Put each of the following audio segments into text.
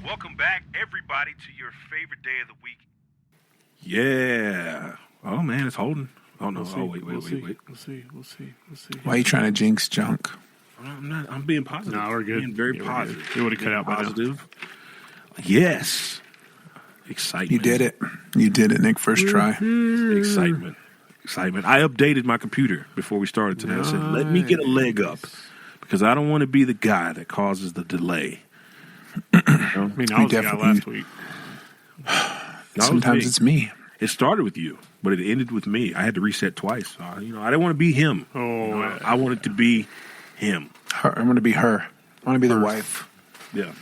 Welcome back, everybody, to your favorite day of the week. Yeah. Oh, man, it's holding. Oh, no. Wait. We'll see. Why are you trying to jinx junk? I'm being positive. No, we're good. Being very Yeah, positive. It would have cut out by now. Positive. Yes. Excitement. You did it. You did it, Nick. First try. Excitement. I updated my computer before we started today. I said, let me get a leg up because I don't want to be the guy that causes the delay. I mean, I was the guy last week. Sometimes it's me. It started with you, but it ended with me. I had to reset twice. I didn't want to be him. I wanted to be him. Her. I want to be her. I want to be the wife. Yeah.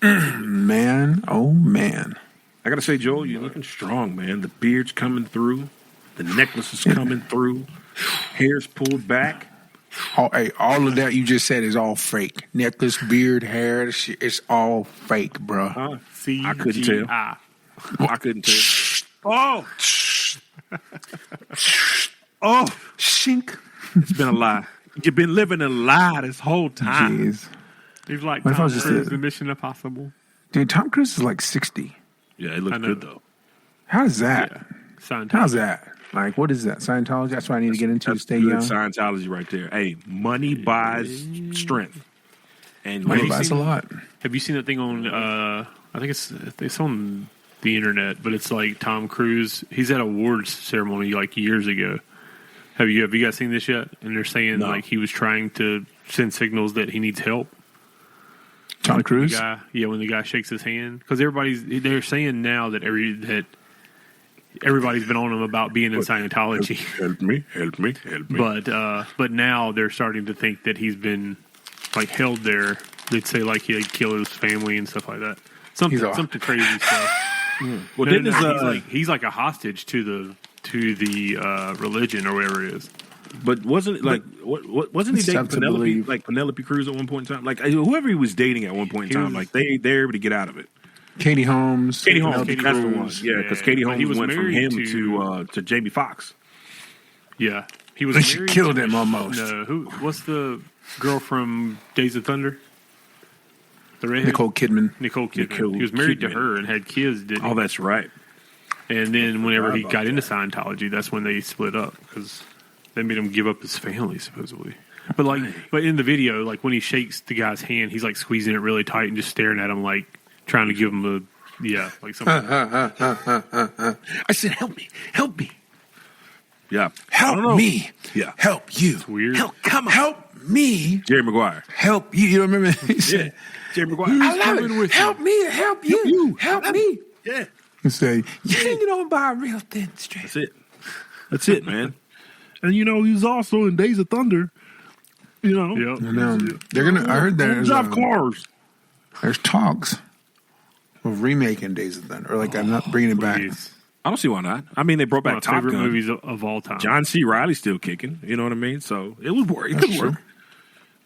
Man, oh man. I got to say, Joel, you're looking strong, man. The beard's coming through. The necklace is coming through. Hair's pulled back. All of that you just said is all fake. Necklace, beard, hair, it's all fake, bro. I couldn't tell. I couldn't tell. Oh, shink. It's been a lie. You've been living a lie this whole time. Jeez. He's like What if I Tom was just Cruise a- in Mission Impossible. Dude, Tom Cruise is like 60. Yeah, it looks good, though. How is that? Yeah. Scientology. How's that? Like, what is that? Scientology? That's what I need to get into to stay good young. Scientology right there. Hey, money buys strength. And Money money buys a lot. Have you seen that thing on? I think it's on the internet, but it's like Tom Cruise. He's at an awards ceremony like years ago. Have you guys seen this yet? And they're saying like he was trying to send signals that he needs help. Tom like Cruise? When the guy shakes his hand, because they're saying now that everybody's been on him about being in Scientology. Help me. But now they're starting to think that he's been like held there. They'd say like he killed his family and stuff like that. Something crazy stuff. Well, he's like a hostage to the religion or whatever it is. But wasn't it like wasn't he dating Penelope Cruz at one point in time? Like whoever he was dating at one point in time, like they're able to get out of it. Katie Holmes. That's the one. Yeah, because Katie Holmes went from him to Jamie Foxx. Yeah, he was. She killed him almost. No, what's the girl from Days of Thunder? The redhead? Nicole Kidman. He was married to her and had kids. Didn't he? Oh, that's right. And then whenever he got into Scientology, that's when they split up because they made him give up his family supposedly. But in the video, like when he shakes the guy's hand, he's like squeezing it really tight and just staring at him like trying to give him like something. I said, help me. Yeah. Help me. Yeah. Help you. It's weird. Help me. Jerry Maguire. Help you. You don't remember? He said, Jerry Maguire. I love it. Help me to help you. Help me. Yeah. You say, you can get on by a real thin stretch. That's it, man. And he was also in Days of Thunder. Yep. They're gonna. I heard there's drive cars. There's talks of remaking Days of Thunder, or like I'm not bringing it back. I don't see why not. I mean, they brought back Top favorite Gun. movies of all time. John C. Reilly's still kicking. You know what I mean? So it would work. It could work.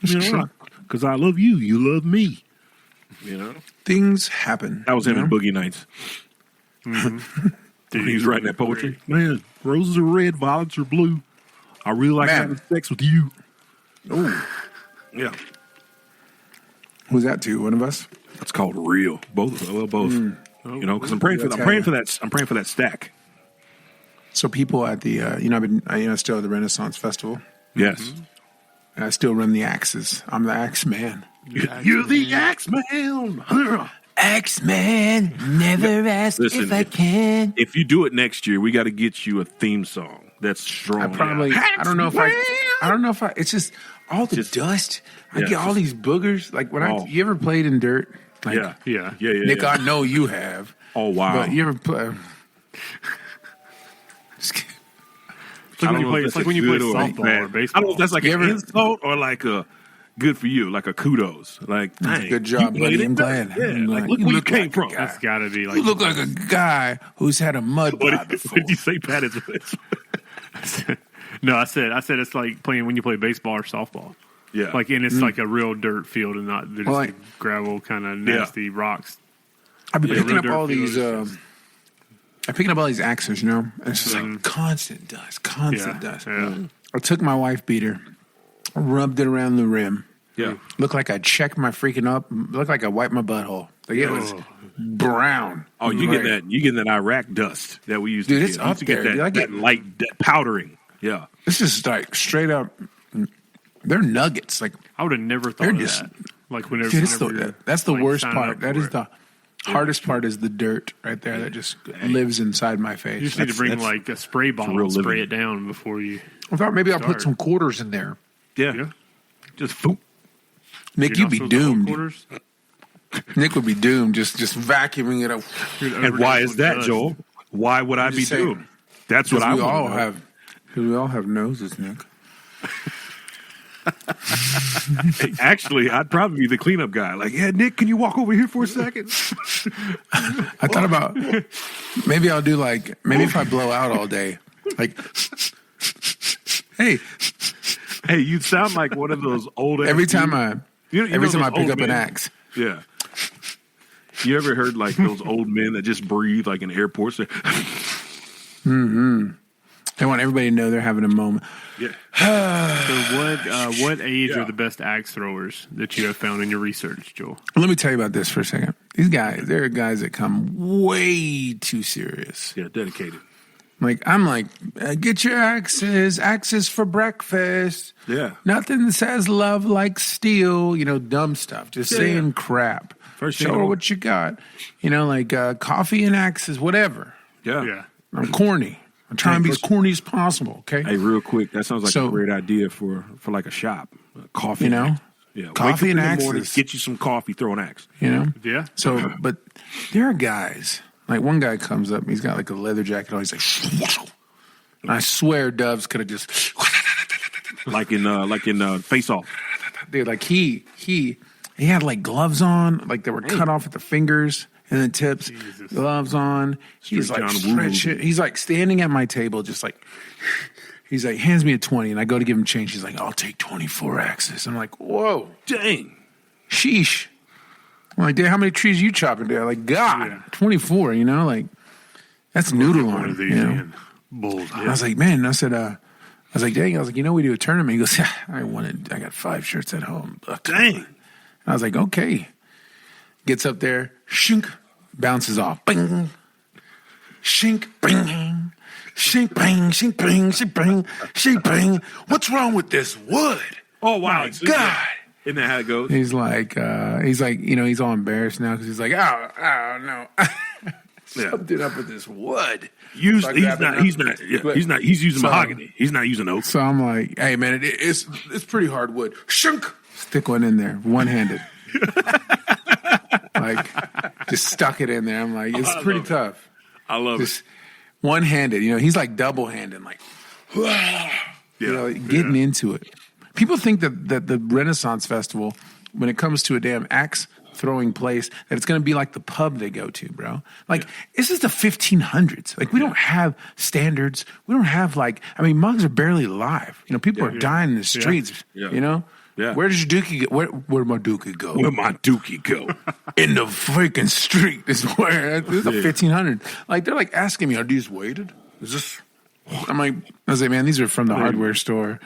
Because I love you. You love me. Things happen. That was him in Boogie Nights. Mm-hmm. He was writing that poetry. Man, roses are red, violets are blue. I really like having sex with you. Oh, yeah. Who's that to? One of us? That's called real. Both. Because I'm praying for that. I'm praying for that stack. So people at the, I've been, still at the Renaissance Festival. Yes. And I still run the axes. I'm the axe man. You're the axe man. Axe man, never ask if I can. If you do it next year, we got to get you a theme song that's strong. I don't know if I, it's just all the dust. I get all these boogers. Like you ever played in dirt? Like, yeah. Nick, I know you have. Oh, wow. But you ever play? It's like when you play softball or baseball. I don't know if that's like an insult or like a good for you, like a kudos. Like, dang, good job, buddy. I'm glad. Yeah, look where you came from. That's got to be like. You look like a guy who's had a mud pot before. What did you say, Pat? No, I said it's like playing when you play baseball or softball. Yeah, and it's like a real dirt field and not just gravel kind of nasty rocks. I've been picking up all these. I'm picking up all these axes, and it's just like constant dust. Yeah. I took my wife beater, rubbed it around the rim. Yeah, looked like I checked my freaking up. Looked like I wiped my butthole. Like it was brown. Oh, you getting that Iraq dust that we used to Dude, get. it's up there. That light powdering. Yeah. This is like straight up. They're nuggets. Like I would have never thought of that. Like whenever, that's the worst part. That is the hardest part is the dirt right there that just lives inside my face. You just need to bring like a spray bottle and spray it down before you. I thought maybe I'll put some quarters in there. Yeah. Just foop. Nick, you'd be doomed. Nick would be doomed just vacuuming it up. And why is that, Joel? Why would I be doomed? That's what I would all have. Because we all have noses, Nick. Actually, I'd probably be the cleanup guy. Like, yeah, Nick, can you walk over here for a second? I thought about maybe I'll do maybe if I blow out all day, like, hey, you sound like one of those old. Every time I pick up an axe. Yeah. You ever heard like those old men that just breathe like in airports? Mm-hmm. They want everybody to know they're having a moment. Yeah. So what age are the best axe throwers that you have found in your research, Joel? Let me tell you about this for a second. These guys, there are guys that come way too serious. Yeah, dedicated. Like, I'm like, get your axes for breakfast. Yeah. Nothing that says love like steel, dumb stuff. Just saying crap. First Show her what you got. Like coffee and axes, whatever. Yeah. I'm corny. I'm trying to be as corny as possible, okay? Hey, real quick, that sounds like a great idea for like a shop. Coffee. Yeah. Coffee and axes. axes. Get you some coffee, throw an axe. Yeah. So, but there are guys, like one guy comes up, he's got like a leather jacket on, he's like, and I swear Doves could have just. like in Face Off. Dude, like he had like gloves on, like they were cut off at the fingers. And the tips, gloves on. He's like stretching. He's like standing at my table, just like, he's like, hands me a 20, and I go to give him change. He's like, I'll take 24 axes. I'm like, whoa, dang, sheesh. I'm like, dude, how many trees are you chopping there? Like, God, 24, like, that's noodle on it, Bullseye. I was like, man, I was like, dang, we do a tournament. He goes, yeah, I got 5 shirts at home. Dang. I was like, okay. Gets up there, shink, bounces off. Bing, shink, bing, shink, bing, shink, bing, shink, bing, shink, bing. What's wrong with this wood? Oh, wow. My God. Isn't that how it goes? He's like, he's all embarrassed now because he's like, oh, no. Something up with this wood. He's using mahogany. He's not using oak. So I'm like, hey, man, it's pretty hard wood. Shunk. Stick one in there, one-handed. Like, just stuck it in there. I'm like, it's pretty tough. I love just one-handed. He's like double-handed, like, getting into it. People think that the Renaissance Festival, when it comes to a damn axe throwing place, that it's going to be like the pub they go to, bro. Like, this is the 1500s. Like, we don't have standards. We don't have mugs are barely alive. People are dying in the streets. Yeah. Yeah. Where does your dookie go? Where my dookie go? Where my dookie go? In the freaking street is where. This is a 1500. Like, they're like asking me, are these weighted? Is this? I'm like, I was like, man, these are from the hardware store.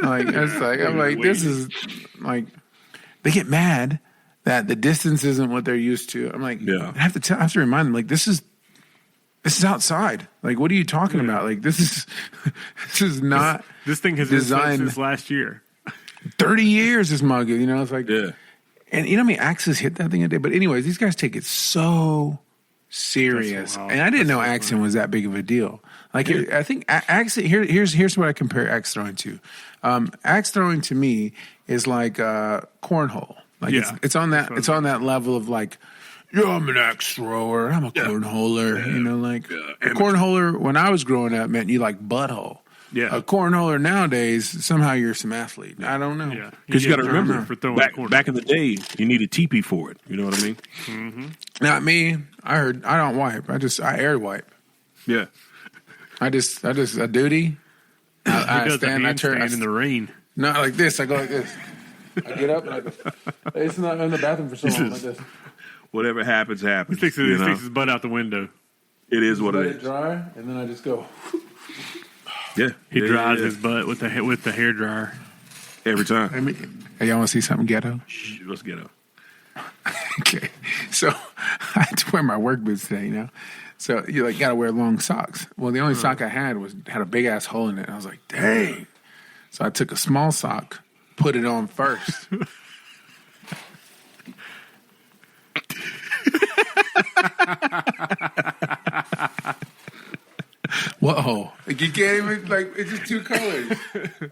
I'm like, this is like, they get mad that the distance isn't what they're used to. I'm like, I have to remind them, like, this is outside. Like, what are you talking about? Like, this is not. This thing has designed since last year. 30 years this mug, it's like, and how many axes hit that thing a day? But anyways, these guys take it so serious. And I didn't know axing was that big of a deal. Like, I think axe, here's what I compare axe throwing to. Axe throwing to me is like cornhole. Like it's on that level of like, I'm an axe thrower, I'm a cornholer, a cornholer when I was growing up meant you like butthole. Yeah. A cornholer nowadays, somehow you're some athlete. I don't know. Yeah. Because you got to remember, back in the day, you need a teepee for it. You know what I mean? Mm-hmm. Not me. I don't wipe. I air wipe. Yeah. I duty. I stand in the rain. Not like this. I go like this. I get up and I go. It's not in the bathroom for so long like this. Whatever happens, happens. He sticks his butt out the window. It is what it is. Let it dry, and then I just go. Yeah, he dries his butt with the hair dryer every time. Hey, y'all want to see something ghetto? Let's ghetto. Okay, so I wearing my work boots today, you know. So you like got to wear long socks. Well, the only sock I had had a big ass hole in it. I was like, dang. So I took a small sock, put it on first. Whoa! Like you can't even it's just two colors.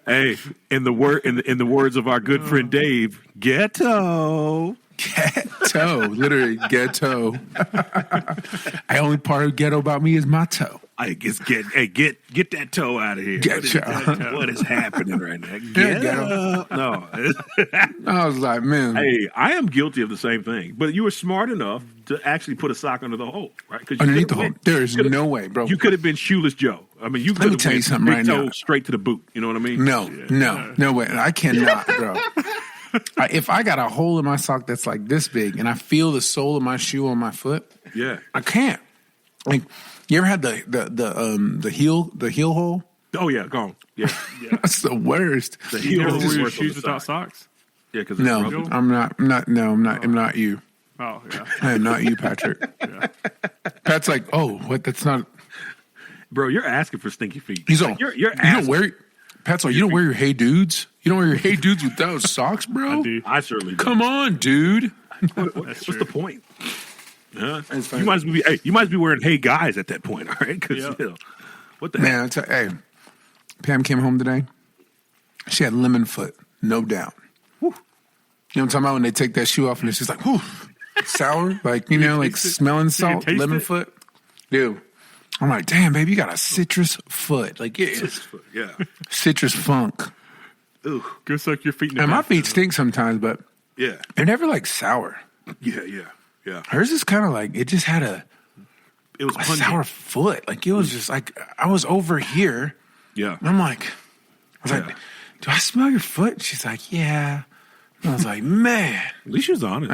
Hey, in the words of our good friend Dave, ghetto. Ghetto, literally ghetto. The only part of ghetto about me is my toe. I guess get that toe out of here. What is happening right now? Ghetto. No. I was like, man. Hey, I am guilty of the same thing. But you were smart enough to actually put a sock under the hole, right? Underneath the hole. There is no way, bro. You could have been Shoeless Joe. I mean, you could have been something right now. Straight to the boot. You know what I mean? No way. I cannot, bro. If I got a hole in my sock that's like this big and I feel the sole of my shoe on my foot, I can't. Like, you ever had the heel hole? Oh yeah, gone. Yeah. That's the worst. The heel hole where your shoes without socks. Yeah, because I'm not you. Oh yeah, I am not you, Patrick. Pat's like, oh, what? That's not. Bro, you're asking for stinky feet. He's all. You're asking. Pat's like, you don't wear your Hey Dudes. You don't wear your Hey Dudes without socks, bro. I do. I certainly do. Come on, dude. What's the point? Yeah, you might be wearing Hey Guys at that point, all right? Because what the man? Hey, Pam came home today. She had lemon foot, no doubt. Whew. You know what I'm talking about when they take that shoe off and it's just like, whew, sour, like smelling salt, lemon foot, dude. I'm like, damn, baby, you got a citrus foot, like citrus funk. Ooh, go suck your feet. And my feet stink sometimes, but they're never like sour. Yeah. Hers is kind of like it just had a sour foot. Like it was just like I was over here. Yeah. And I was like, do I smell your foot? She's like, yeah. And I was like, man. At least she was honest.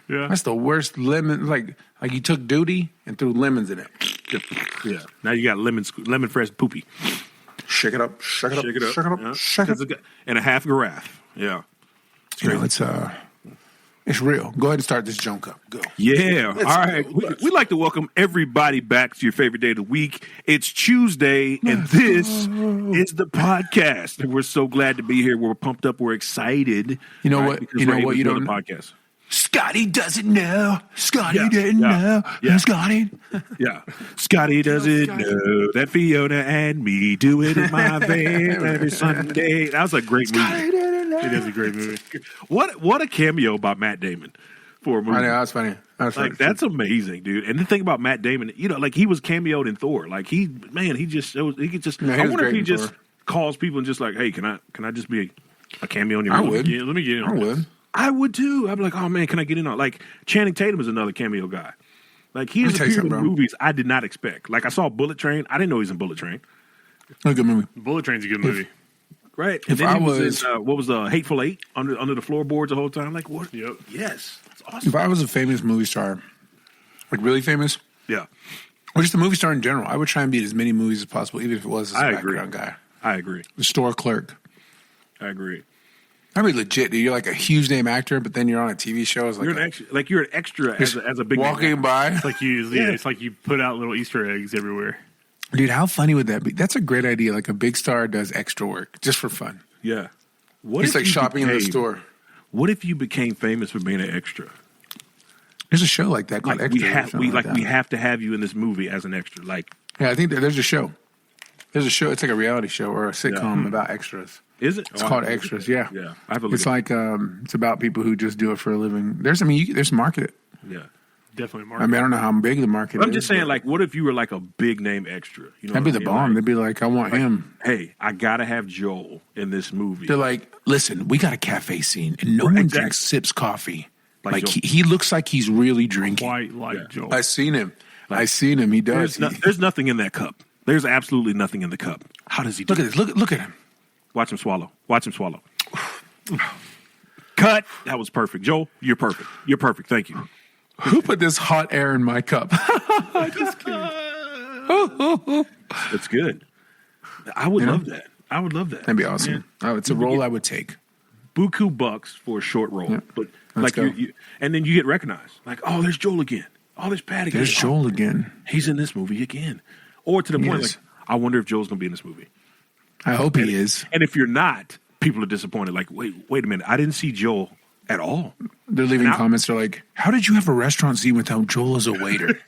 Yeah. That's the worst lemon. Like you took duty and threw lemons in it. Yeah. Now you got lemon fresh poopy. Shake it up. Shake it up. And a half giraffe. Yeah. It's real. Go ahead and start this junk up. Go. Yeah. All right. We'd like to welcome everybody back to your favorite day of the week. It's Tuesday, and this is the podcast. And we're so glad to be here. We're pumped up. We're excited. You know what? You know what? You don't know. Podcast. Scotty doesn't know. Scotty didn't know. Scotty. Yeah. Scotty doesn't know that Fiona and me do it in my van every Sunday. That was a great movie. It is a great movie. What a cameo by Matt Damon for a movie. I know, that's funny. That's amazing, dude. And the thing about Matt Damon, he was cameoed in Thor. Like I wonder if he just calls people and just like, hey, can I just be a cameo in your movie? I would. Yeah, let me get in. I would. I would too. I'd be like, oh man, can I get in on? Like Channing Tatum is another cameo guy. Like he has appeared in movies I did not expect. Like I saw Bullet Train. I didn't know he was in Bullet Train. A good movie. Bullet Train's a good movie. Right. And then he was in, what was Hateful Eight under the floorboards the whole time? Like what? Yep. Yes. That's awesome. If I was a famous movie star, like really famous, or just a movie star in general, I would try and be in as many movies as possible, even if it was as a background guy. I agree. The store clerk. I agree. I mean, legit, dude. You're like a huge name actor, but then you're on a TV show. It's like you're an extra as a big walking by. It's like it's like you put out little Easter eggs everywhere. Dude, how funny would that be? That's a great idea. Like a big star does extra work just for fun. Yeah. It's like shopping in the store. What if you became famous for being an extra? There's a show like that called Extra. We have to have you in this movie as an extra. Like, yeah, I think there's a show. There's a show. It's like a reality show or a sitcom about extras. Is it? It's called Extras. Yeah. Yeah. It's like it's about people who just do it for a living. There's market it. Yeah. Definitely market. I mean, I don't know how big the market is. I'm just saying, like, what if you were like a big name extra? You know, that'd be the bomb. They'd be like, I want him. Hey, I gotta have Joel in this movie. They're like, listen, we got a cafe scene, and no one sips coffee. Like he looks like he's really drinking. Quite like Joel. I seen him. He does. There's nothing in that cup. There's absolutely nothing in the cup. How does he do Look at this. Look at him. Watch him swallow. Cut. That was perfect. Joel, you're perfect. Thank you. Who put this hot air in my cup? Just kidding. It's good. I would love that. That'd be awesome. It's a role I would take. Buku bucks for a short role, but like you, and then you get recognized. Like, oh, there's Joel again. all this bad again. There's Joel again. He's in this movie again. Or to the point, like, I wonder if Joel's going to be in this movie. I hope he is. And if you're not, people are disappointed. Like, wait a minute. I didn't see Joel at all. They're leaving comments. They're like, how did you have a restaurant scene without Joel as a waiter?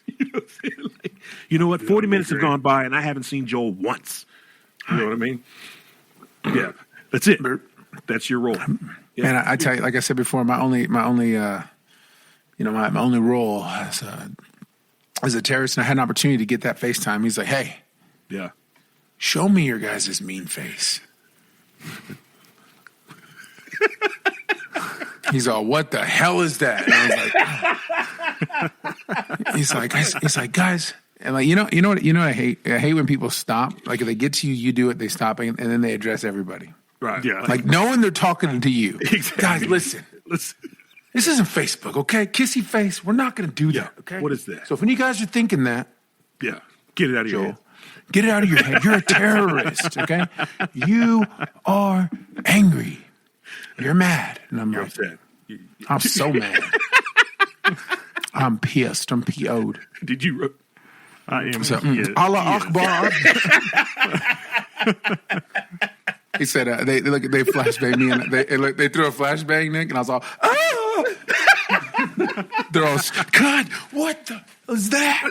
You know what? 40 minutes have gone by, and I haven't seen Joel once. You know what I mean? Yeah. That's it. That's your role. Yeah. And I tell you, like I said before, my only role as a terrorist, and I had an opportunity to get that FaceTime. He's like, hey, yeah, show me your guys' mean face. He's all, what the hell is that? And I was like, he's like, guys, and like, you know what I hate? I hate when people stop. Like if they get to you, you do it, they stop, and then they address everybody. Right. Yeah. Like knowing they're talking to you. Exactly. Guys, listen. This isn't Facebook, okay? Kissy face. We're not going to do that, okay? What is that? So if when you guys are thinking that, yeah, get it out of your head. Get it out of your head. You're a terrorist, okay? You are angry. You're mad. And I'm like, I'm so mad. I'm pissed. I'm PO'd. Did you? I am. So, Allah Akbar. He said they flashbang me and they threw a flashbang, Nick, and I was all, oh! They're all, God, what the is that?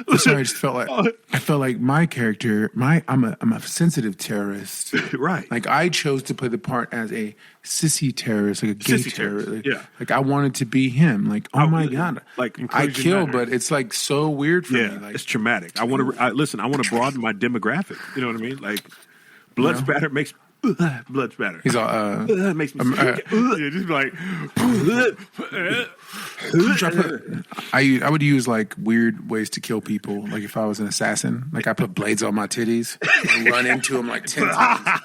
I'm sorry, I just felt like my character, I'm a sensitive terrorist, right? Like I chose to play the part as a sissy terrorist, like a gay terrorist. Yeah, like I wanted to be him. Like oh my god, like I kill, but it's like so weird for me. Like it's traumatic. I want to broaden my demographic. You know what I mean? Like blood spatter makes. Blood spatter. He's all makes me just like I would use like weird ways to kill people. Like if I was an assassin, like I put blades on my titties and run into them like 10 times.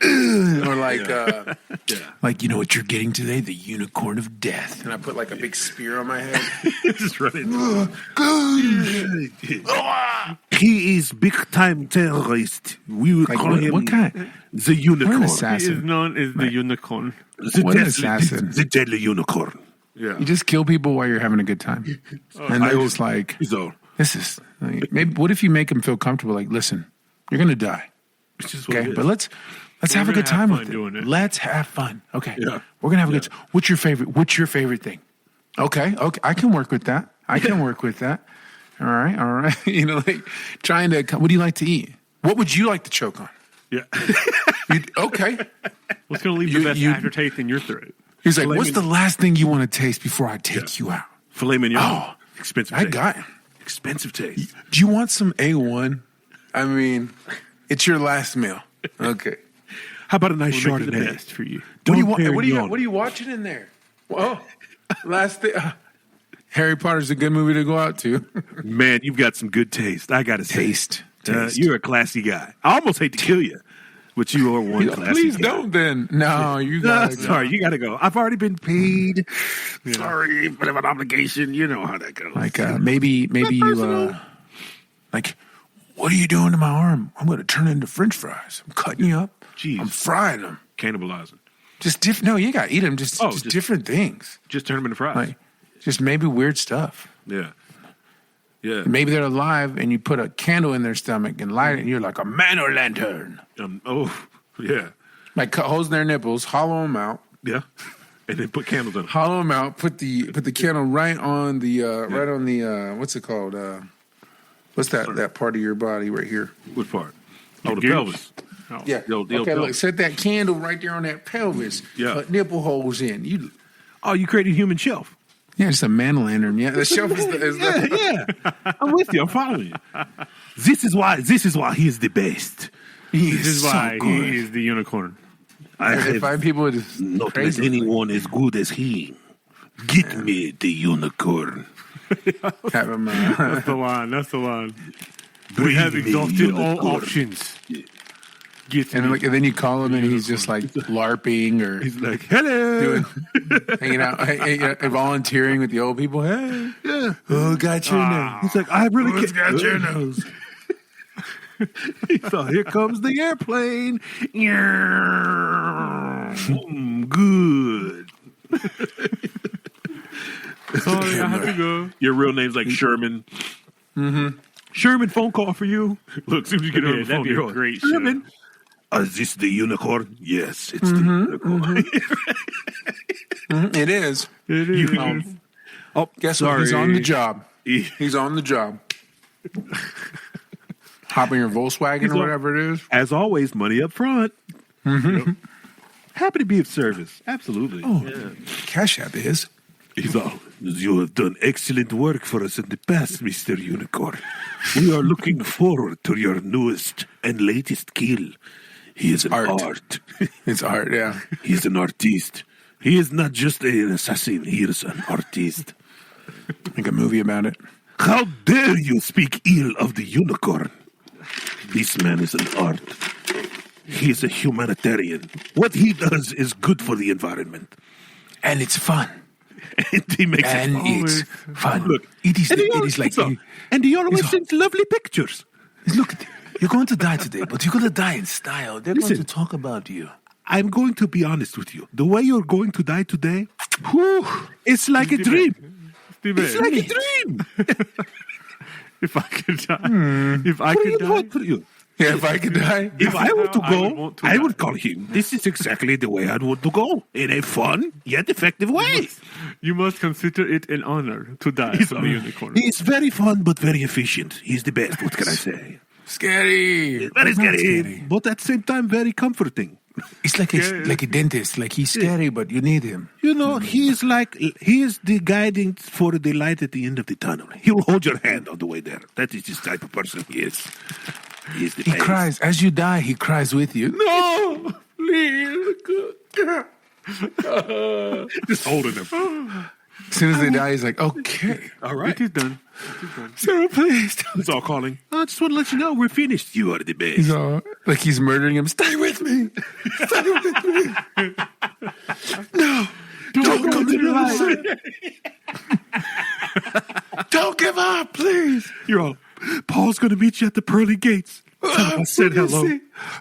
Or like, like you know what you're getting today? The unicorn of death. And I put like a big spear on my head. Just running. He is big time terrorist. We will call him what kind? The unicorn. What an assassin. He is known as the unicorn. What an assassin. The deadly unicorn. Yeah. You just kill people while you're having a good time. And they're just like, this is like, maybe. What if you make them feel comfortable? Like, listen, you're gonna die. Okay, but let's have a good time with it. Let's have fun. Okay, we're gonna have a good. What's your favorite thing? Okay, I can work with that. I can work with that. All right. You know, like trying to. What do you like to eat? What would you like to choke on? Yeah. Okay. What's gonna leave the best aftertaste in your throat? He's like, what's the last thing you want to taste before I take you out? Filet mignon. Oh, expensive. I got it. Expensive taste. Do you want some A1? I mean, it's your last meal. Okay. How about a nice Chardonnay? Chardonnay? The best for you. What are you watching in there? Well, last thing. Harry Potter's a good movie to go out to. Man, you've got some good taste. I got to say. Taste. You're a classy guy. I almost hate to kill you, but you are one classy Please guy. don't then. No, you got to go. Sorry, you got to go. I've already been paid. Yeah. Sorry, but I have an obligation. You know how that goes. Like, maybe you, like, what are you doing to my arm? I'm going to turn it into French fries. I'm cutting you up. Jeez. I'm frying them. Cannibalizing. Just different. No, you got to eat them. Just different things. Just turn them into fries. Like, just maybe weird stuff. Yeah. Yeah. Maybe they're alive and you put a candle in their stomach and light it and you're like a man-o'-lantern. Yeah. Like cut holes in their nipples, hollow them out. Yeah. And then put candles in them. Hollow them out, put the candle right on the, what's it called? What's that part of your body right here? What part? Oh, the pelvis. Oh. Yeah. Okay, look, set that candle right there on that pelvis. Yeah. Put nipple holes in. You created a human shelf. Yeah, it's a man-lantern. Yeah, the shelf is yeah. I'm with you. I'm following you. This is why he is the best. This is why he is the unicorn. I find people just not crazy. let anyone as good as he. Get me the unicorn. Have him, That's the line. We have exhausted all options. And then you call him and he's just like LARPing or he's like, hello, hanging out, volunteering with the old people. Hey, oh, got your nose. He's like, I really got your nose. So here comes the airplane. Good. Sorry, I have to go. Your real name's like Sherman. Mm-hmm. Sherman, phone call for you. Look, as soon as you get on the phone, that'd be a great Sherman. show. Is this the unicorn? Yes, it's the unicorn. It is. It is. Guess what? He's on the job. He's on the job. Hop in your Volkswagen or whatever it is. As always, money up front. Mm-hmm. Yep. Happy to be of service. Absolutely. Oh, Cash App is. He's all, you have done excellent work for us in the past, Mr. Unicorn. We are looking forward to your newest and latest kill. He is an art. It's art, yeah. He's an artiste. He is not just an assassin. He is an artiste. Make a movie about it. How dare you speak ill of the unicorn? This man is an art. He is a humanitarian. What he does is good for the environment. And it's fun. And he makes and it it's fun. Look, it is like... And he always sends lovely pictures. Look, you're going to die today, but you're going to die in style. They're going to talk about you. I'm going to be honest with you. The way you're going to die today, it's like a dream. It's like a dream. If I could die. If I could die. For you. Yeah, if I could die. If I were to go, I would call him. This is exactly the way I'd want to go. In a fun, yet effective way. You must consider it an honor to die from the unicorn. He's very fun, but very efficient. He's the best. What can I say? Scary. Very scary. But at the same time, very comforting. It's like a dentist. Like he's scary, but you need him. You know, he is the guiding for the light at the end of the tunnel. He will hold your hand on the way there. That is the type of person he is. He cries. As you die, he cries with you. No! Please. Just holding him. As soon as they die, he's like, okay. All right. It is done. Sarah, please. He's all calling. I just want to let you know we're finished. You are the best. He's all, like he's murdering him. Stay with me. Stay with me. No. Don't go to the light. Don't give up, please. You're all, Paul's going to meet you at the pearly gates. I said hello.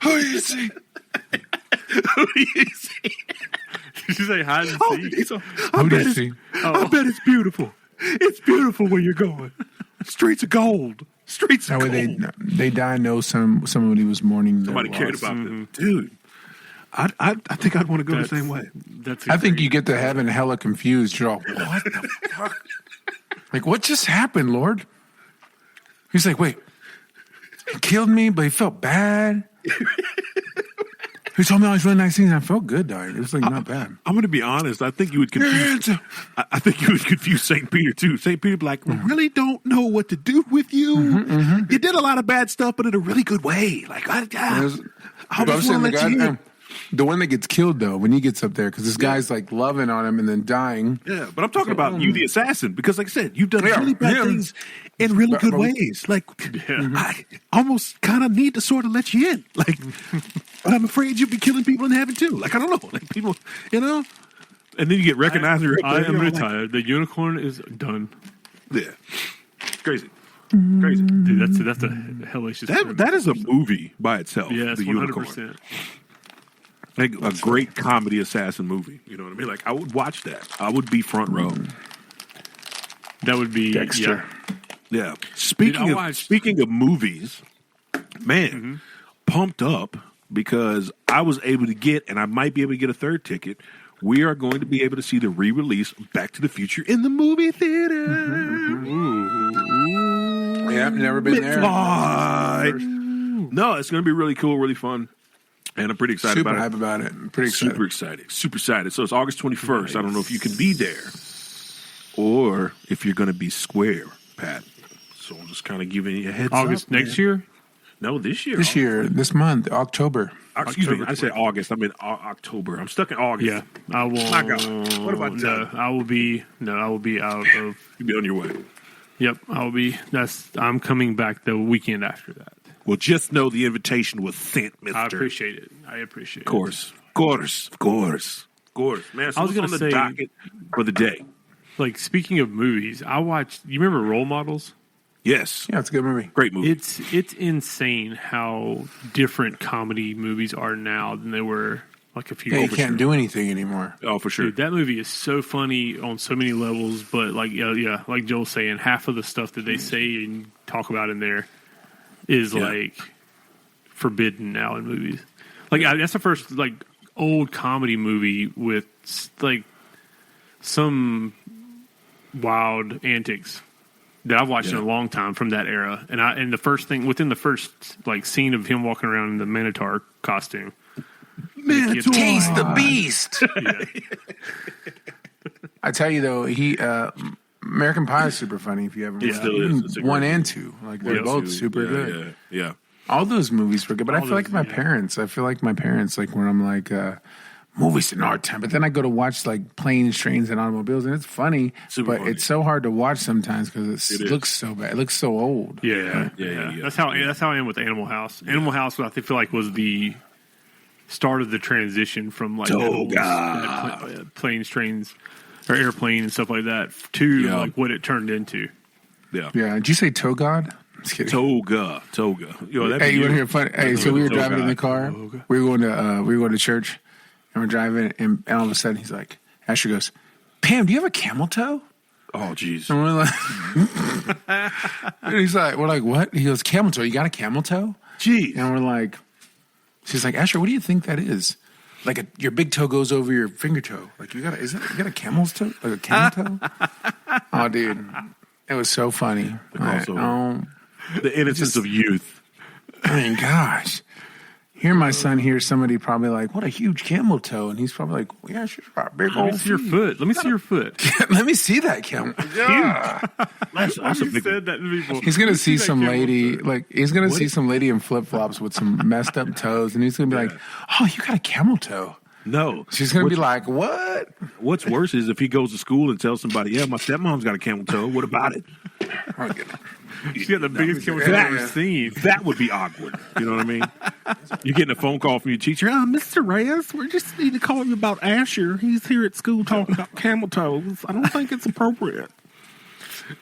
Who is he? Who is he? Did you say hide and seek? I bet it's beautiful. It's beautiful where you're going. Streets of gold. Streets of gold. They die. Know somebody was mourning. Somebody cared about them, dude. I think I'd want to go the same way. I think you get to heaven hella confused. You're all, what the fuck? Like, what just happened, Lord? He's like, wait, he killed me, but he felt bad. He told me all these really nice things. I felt good, dog. It was like not bad. I'm going to be honest. I think you would confuse. I think you would confuse Saint Peter too. Saint Peter, like, we really don't know what to do with you. You did a lot of bad stuff, but in a really good way. Like, I just want to let you in. The one that gets killed, though, when he gets up there, because this guy's like loving on him and then dying. Yeah, but I'm talking about you, the assassin, because like I said, you've done really bad things in really good ways. Like, I almost kind of need to sort of let you in. Like, but I'm afraid you'll be killing people in heaven too. Like, I don't know. Like, people, you know? And then you get recognized. I am retired. The unicorn is done. Yeah. Crazy. Crazy. Dude, that's a hellacious that is a movie by itself. Yes, the 100%. Unicorn. Like a great comedy assassin movie. You know what I mean? Like, I would watch that. I would be front row. That would be Dexter. Yeah. Speaking of movies, man, pumped up because I was able to get, and I might be able to get a third ticket. We are going to be able to see the re-release of Back to the Future in the movie theater. Yeah, I've never been there. No, it's going to be really cool, really fun. And I'm pretty excited about it. Super hype about it. Pretty excited. Super excited. Super excited. So it's August 21st. Nice. I don't know if you can be there or if you're going to be square, Pat. So I'm just kind of giving you a heads August up. next year? No, this year. This month, October. Excuse me. I said August. I mean October. I'm stuck in August. Yeah, I won't. My God. What about that? I will be out of. You'll be on your way. Yep, I will be. I'm coming back the weekend after that. Well, just know the invitation was sent, Mr. I appreciate it. Of course. Man, so I was going to say, the docket for the day. Like, speaking of movies, I watched, you remember Role Models? Yes. Yeah, it's a good movie. Great movie. It's insane how different comedy movies are now than they were like a few. Yeah, you can't do anything anymore. Oh, for sure. Dude, that movie is so funny on so many levels, but like like Joel's saying, half of the stuff that they say and talk about in there is like forbidden now in movies. Like that's the first like old comedy movie with like some wild antics that I've watched in a long time from that era. And the first thing within the first like scene of him walking around in the Minotaur costume. Minotaur. Taste the beast. I tell you though, American Pie is super funny if you haven't watched it. 1 and 2. Like they're both super good. Yeah. All those movies were good, but I feel like my parents, like when I'm like, movies in our time, but then I go to watch like planes, trains, and automobiles, and it's funny, it's so hard to watch sometimes because it looks so bad. It looks so old. Yeah. That's how I am with Animal House. Animal House, I feel like was the start of the transition from like planes, trains, or airplane and stuff like that to like what it turned into. Yeah. Did you say Togod? Just kidding. Toga. Yo, hey, you want to hear funny? Hey, so we were driving in the car. We were going to church, and we're driving, and all of a sudden he's like, Asher goes, "Pam, do you have a camel toe?" Oh, jeez. And we're like, and we're like, what? He goes, "Camel toe. You got a camel toe?" Jeez. And we're like, she's like, "Asher, what do you think that is? Like your big toe goes over your finger toe. Like you got a camel's toe? Like a camel toe?" Oh, dude, it was so funny. The innocence of youth. I mean, gosh. Hear my son hear somebody probably like, "What a huge camel toe," and he's probably like, "Yeah, she's got a big old Let me see your foot. Let me see your foot. Let me see that camel." Yeah. That's a big. Said that to people. He's gonna see some lady see some lady in flip flops with some messed up toes, and he's gonna be like, "Oh, you got a camel toe." No. She's gonna be like, "What?" What's worse is if he goes to school and tells somebody, "Yeah, my stepmom's got a camel toe. What about it?" She's got the biggest camel toe I've ever seen. That would be awkward. You know what I mean? You're getting a phone call from your teacher. "Oh, Mr. Reyes, we just need to call you about Asher. He's here at school talking about camel toes. I don't think it's appropriate."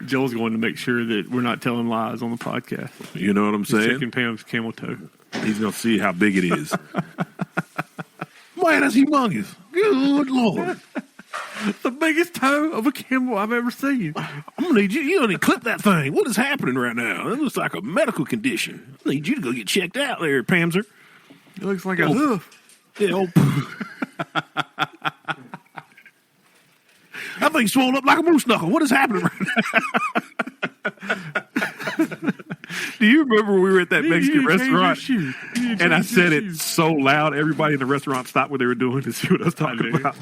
Joel's going to make sure that we're not telling lies on the podcast. You know what I'm saying? Checking Pam's camel toe. He's going to see how big it is. Man, that's humongous. Good Lord. The biggest toe of a camel I've ever seen. I'm going to need you to clip that thing. What is happening right now? It looks like a medical condition. I need you to go get checked out there, Pamser. It looks like a hoof. Yeah, that thing's swollen up like a moose knuckle. What is happening right now? Do you remember when we were at that Mexican restaurant and I said it so loud, everybody in the restaurant stopped what they were doing to see what I was talking about?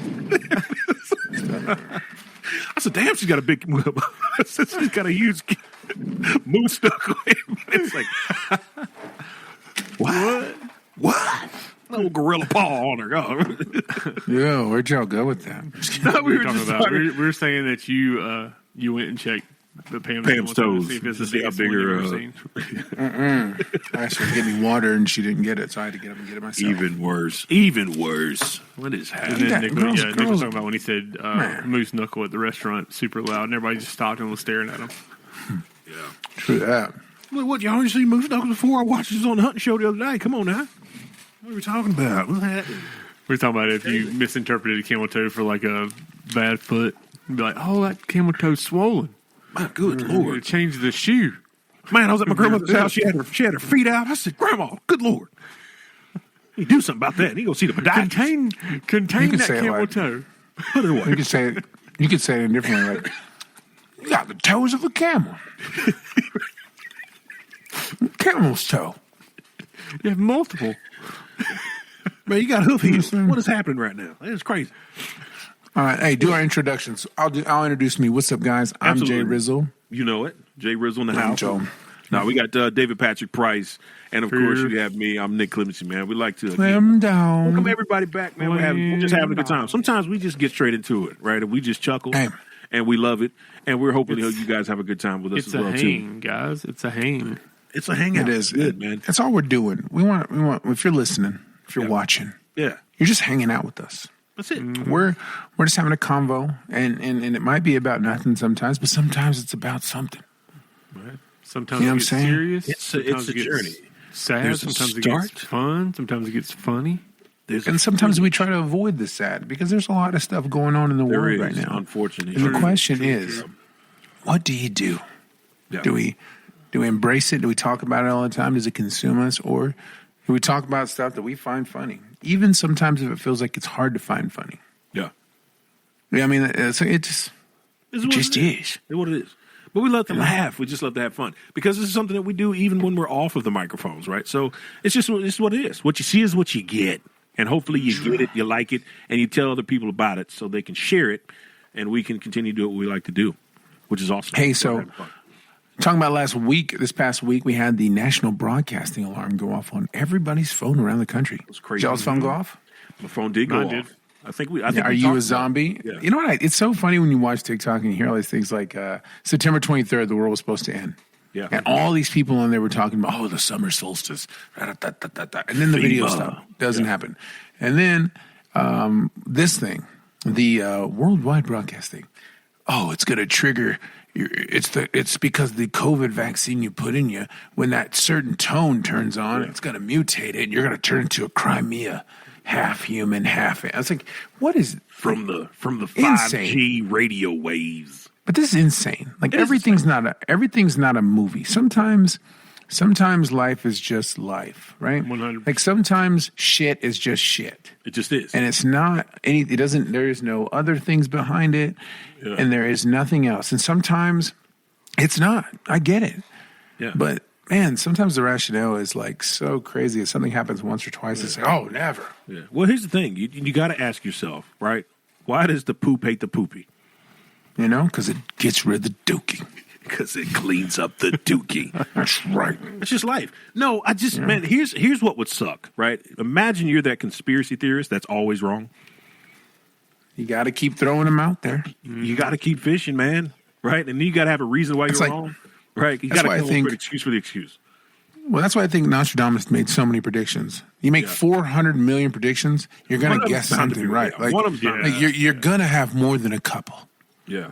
I said, "Damn, she's got a big, she's got a huge moose knuckle." It's like, what? Little gorilla paw on her. Oh. Yeah, where'd y'all go with that? No, we were saying that you went and checked the Pam's toes to see how bigger. I asked her to get me water, and she didn't get it, so I had to get up and get it myself. Even worse. What is happening? And then Nick was talking about when he said moose knuckle at the restaurant, super loud, and everybody just stopped and was staring at him. Yeah, true that. What, y'all already seen moose knuckles before? I watched this on the hunting show the other day. Come on now. What are we talking about? What's happening? We're talking about if you misinterpreted a camel toe for like a bad foot, you'd be like, "Oh, that camel toe's swollen." My good Lord. Change the shoe. Man, I was at my grandmother's house. She had her feet out. I said, "Grandma, good Lord. You do something about that. You go see the podiatrist." Contain that camel toe. You could say it in a different way. Like, "You got the toes of a camel. Camel's toe. You have multiple. Man, you got hoof heels. What is happening right now? It's crazy." All right, hey, do our introductions. I'll introduce me. What's up, guys? I'm Absolutely. Jay Rizzle. You know it. Jay Rizzle in the house. Joe. No, we got David Patrick Price. And, of course, you have me. I'm Nick Clemency, man. We like to welcome everybody back, man. We're just having a good time. Sometimes we just get straight into it, right? And we just chuckle, and we love it. And we're hoping you guys have a good time with us as well, too. Guys. It's a hang. It's a hangout. It is. Good, man. That's all we're doing. We want. If you're listening, if you're watching, you're just hanging out with us. That's it. Mm-hmm. We're just having a convo, and it might be about nothing sometimes, but sometimes it's about something. Right. Sometimes it gets serious. It's a journey. Sad. Sometimes it gets fun. Sometimes it gets funny. And sometimes we try to avoid the sad because there's a lot of stuff going on in the world right now. Unfortunately. And the question is, what do you do? Yeah. Do we embrace it? Do we talk about it all the time? Does it consume us? Or do we talk about stuff that we find funny? Even sometimes if it feels like it's hard to find funny. Yeah. Yeah, I mean, it just is. It's what it is. But we love to laugh. We just love to have fun because this is something that we do even when we're off of the microphones, right? So it's what it is. What you see is what you get. And hopefully you get it, you like it, and you tell other people about it so they can share it, and we can continue to do what we like to do, which is awesome. Hey, so talking about this past week, we had the national broadcasting alarm go off on everybody's phone around the country. It was crazy. Did y'all's phone go off? My phone did go off. I think are you a zombie? Yeah. You know what? It's so funny when you watch TikTok and you hear all these things like September 23rd, the world was supposed to end. Yeah. And all these people on there were talking about, the summer solstice. And then the video stopped. Doesn't happen. And then this thing, the worldwide broadcasting. Oh, it's going to trigger. It's because the COVID vaccine you put in you, when that certain tone turns on, it's going to mutate it. And you're going to turn into a Crimea. Half human, half. I was like, what is from the 5G radio waves? But this is insane. Like everything's not a movie. Sometimes life is just life, right? 100%. Like sometimes shit is just shit. It just is, and it's not any. It doesn't. There is no other things behind it, and there is nothing else. And sometimes it's not. I get it. Yeah, but. Man, sometimes the rationale is like so crazy. If something happens once or twice, it's like, oh, never. Yeah. Well, here's the thing. You got to ask yourself, right? Why does the poop hate the poopy? You know, because it gets rid of the dookie. Because it cleans up the dookie. That's right. It's just life. No, man, here's what would suck, right? Imagine you're that conspiracy theorist that's always wrong. You got to keep throwing them out there. You got to keep fishing, man, right? And then you got to have a reason why you're wrong. Right, you got to come up with an excuse for the excuse. Well, that's why I think Nostradamus made so many predictions. You make 400 million predictions, you're going to guess something right. Like, you're going to have more than a couple. Yeah,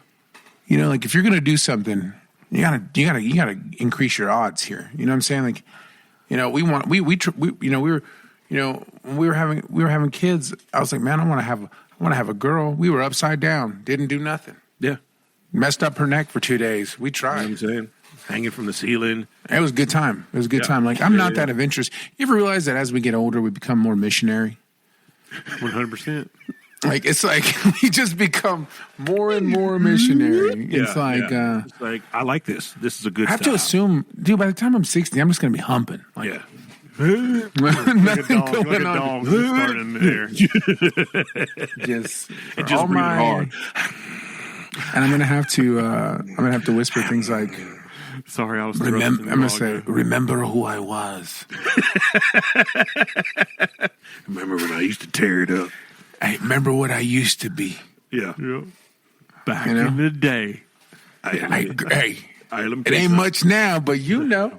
you know, like if you're going to do something, you gotta increase your odds here. You know what I'm saying? Like, you know, when we were having kids, I was like, man, I want to have a girl. We were upside down, didn't do nothing. Yeah, messed up her neck for 2 days. We tried. You know what I'm saying? Hanging from the ceiling. It was a good time. It was a good time. Like, I'm not that of interest. You ever realize that as we get older, we become more missionary? 100%. Like, it's like we just become more and more missionary. It's like, it's like, I like this. This is a good I have to assume, dude, by the time I'm 60, I'm just going to be humping. Like, nothing going on. Starting there. Just breathing hard. And I'm gonna have to whisper things like, "Sorry, I was." I'm gonna say, "Remember who I was." Remember when I used to tear it up. Hey, remember what I used to be. Yeah. Back in the day. It ain't much now, but you know.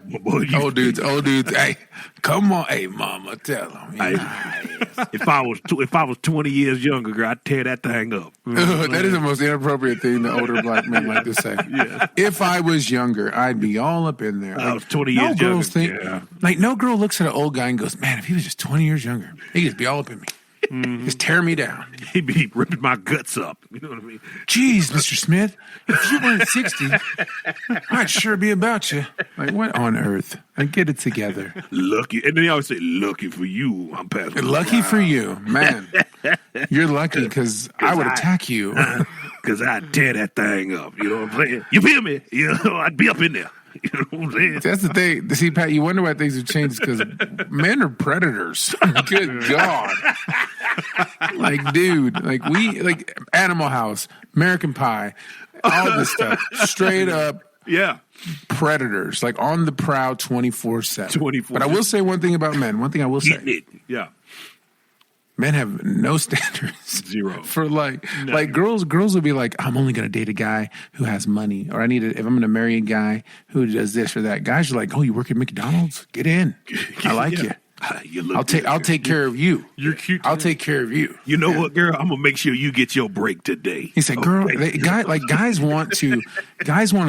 Old dudes. Hey, come on. Hey, mama, tell them. If I was 20 years younger, girl, I'd tear that thing up. That is the most inappropriate thing the older black men like to say. Yeah. If I was younger, I'd be all up in there. I was 20 years younger. Like, no girl looks at an old guy and goes, man, if he was just 20 years younger, he'd just be all up in me. Just tear me down. He'd be ripping my guts up. You know what I mean? Jeez, Mr. Smith, if you weren't 60, I'd sure be about you. Like, what on earth? Like, get it together. Lucky. And then they always say, lucky for you, I'm past. Lucky for you. Man, you're lucky because I would attack you. Because I'd tear that thing up. You know what I'm saying? You feel me? You know, I'd be up in there. You know what I'm saying? That's the thing. See, Pat, you wonder why things have changed because men are predators. Good God. Like, dude, like Animal House, American Pie, all this stuff. Straight up. Yeah. Predators. Like on the prowl 24/7. 24/7. But I will say one thing about men. One thing I will say. Yeah. Men have no standards. Zero. For like girls will be like, I'm only going to date a guy who has money, or if I'm going to marry a guy who does this or that. Guys are like, oh, you work at McDonald's? Get in. I like you. I'll take care of you. You're cute. I'll take care of you. You know what, girl? I'm gonna make sure you get your break today. He said, "Girl, guys want to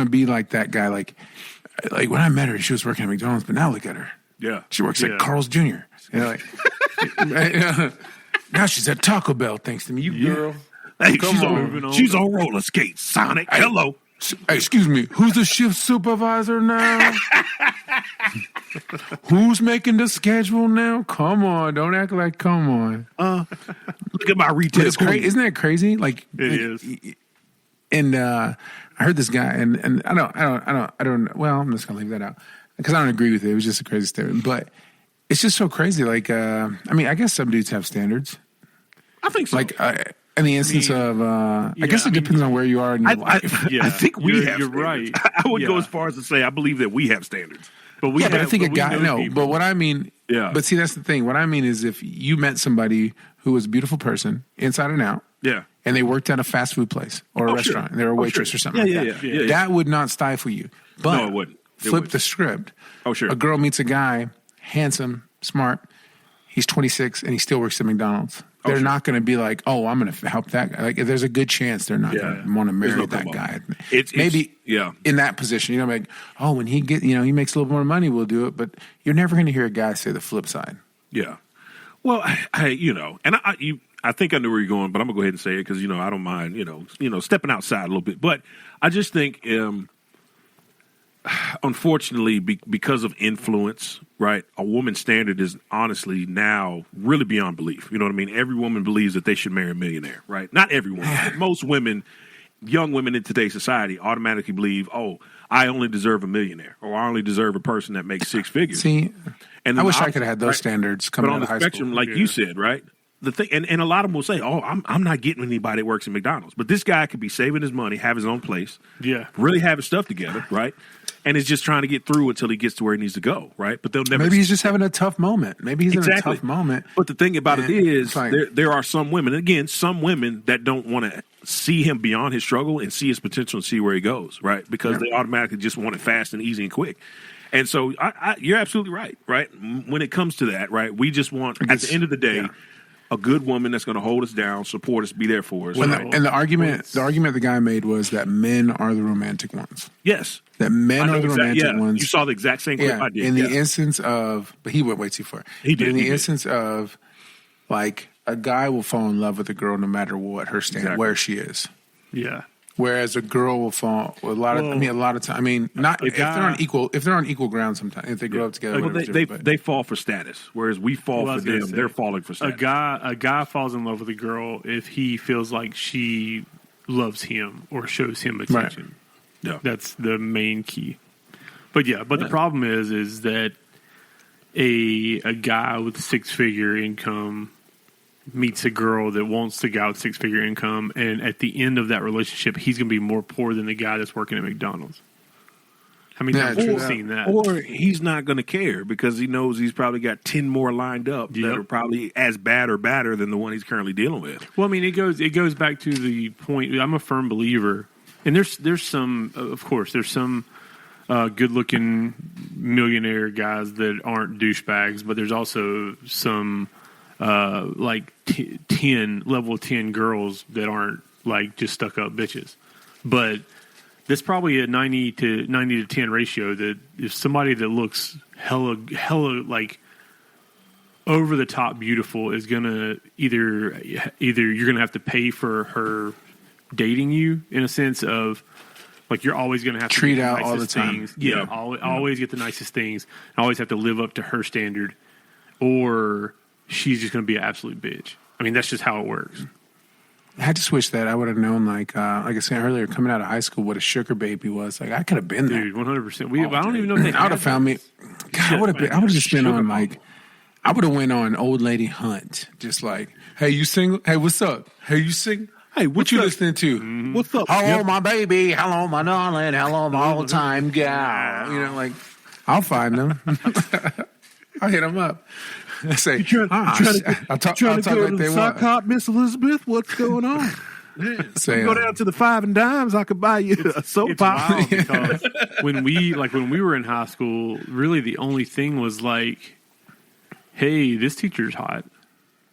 be like that guy. Like when I met her, she was working at McDonald's, but now look at her. Yeah, she works at Carl's Jr. You know, like, Now she's at Taco Bell thanks to me. You girl. Hey, she's on roller skates, Sonic. Hey, hello. Hey, excuse me. Who's the shift supervisor now? Who's making the schedule now? Come on. Don't act like come on. Look at my retail. Isn't that crazy? Like it is. And I heard this guy, and I don't. Well, I'm just gonna leave that out because I don't agree with it. It was just a crazy statement, but it's just so crazy. Like, I mean, I guess some dudes have standards. I think so. Like, in the instance of, I guess it depends on where you are in your life. I think we have. You're right. I would go as far as to say I believe that we have standards. But but I think a guy. No, people. But what I mean. Yeah. But see, that's the thing. What I mean is, if you met somebody who was a beautiful person, inside and out. Yeah. And they worked at a fast food place or a restaurant. And they were a waitress or something like that. Yeah. That would not stifle you. But no, it wouldn't. Flip the script. Oh, sure. A girl meets a guy, handsome, smart. He's 26 and he still works at McDonald's. They're not going to be like, oh, I'm going to help that guy. Like, there's a good chance they're not going to want to marry that guy. Maybe in that position, you know, like, oh, when he he makes a little more money, we'll do it. But you're never going to hear a guy say the flip side. Yeah. Well, I think I knew where you're going, but I'm gonna go ahead and say it because I don't mind stepping outside a little bit. But I just think, unfortunately, because of influence, right? A woman's standard is honestly now really beyond belief. You know what I mean? Every woman believes that they should marry a millionaire, right? Not every woman, but most women, young women in today's society, automatically believe, oh, I only deserve a millionaire, or I only deserve a person that makes six figures. See, and I wish I could have had those right? standards coming out of high school. But on the spectrum, like you said, right? The thing, and a lot of them will say, "Oh, I'm not getting anybody that works at McDonald's." But this guy could be saving his money, have his own place, really have his stuff together, right? And is just trying to get through until he gets to where he needs to go, right? But they'll never. Maybe he's just having a tough moment. Maybe he's in a tough moment. But the thing about it is, there are some women, again, some women that don't want to see him beyond his struggle and see his potential and see where he goes, right? Because they automatically just want it fast and easy and quick. And so you're absolutely right, right? When it comes to that, right? We just want, at the end of the day, a good woman that's going to hold us down, support us, be there for us. And the argument the guy made was that men are the romantic ones. Yes. That men are the romantic ones. You saw the exact same clip I did. In the instance of, but he went way too far. He did. In the instance of, like, a guy will fall in love with a girl no matter what her stand, where she is. Yeah. Whereas a girl will fall a lot of time. I mean, not if they're on equal ground. Sometimes if they grow up together, they fall for status, whereas we fall for them. They're falling for status. A guy falls in love with a girl if he feels like she loves him or shows him attention. Right. Yeah, that's the main key. But the problem is that a guy with 6-figure income meets a girl that wants the guy with 6-figure income, and at the end of that relationship, he's going to be more poor than the guy that's working at McDonald's. How many times have you seen that? Or he's not going to care because he knows he's probably got 10 more lined up that are probably as bad or badder than the one he's currently dealing with. Well, I mean, it goes back to the point. I'm a firm believer, and there's some, of course, there's some good-looking millionaire guys that aren't douchebags, but there's also some like 10 level 10 girls that aren't like just stuck up bitches. But there's probably a 90 to 10 ratio that if somebody that looks hella like over the top beautiful is gonna either you're gonna have to pay for her dating you in a sense of like you're always gonna have to treat out all the time. Things. Always get the nicest things and always have to live up to her standard, or she's just going to be an absolute bitch. I mean, that's just how it works. I just wish that I would have known, like I said earlier, coming out of high school, what a sugar baby was. Like, I could have been there. Dude, 100%. I don't even know if they I would have found me. God, I would have just been on, like, I would have went on Old Lady Hunt. Just like, hey, you single? Hey, what's up? Hey, you single? Hey, what you listening to? Mm-hmm. What's up? Hello, my baby. Hello, my darling. Hello, my all-time gal. You know, like, I'll find them. I'll hit them up. I say, I'll talk like they want. Hop, Miss Elizabeth, what's going on? Say, go down to the 5 and dimes. I could buy you a soap pop. Because when we were in high school, really the only thing was like, hey, this teacher's hot.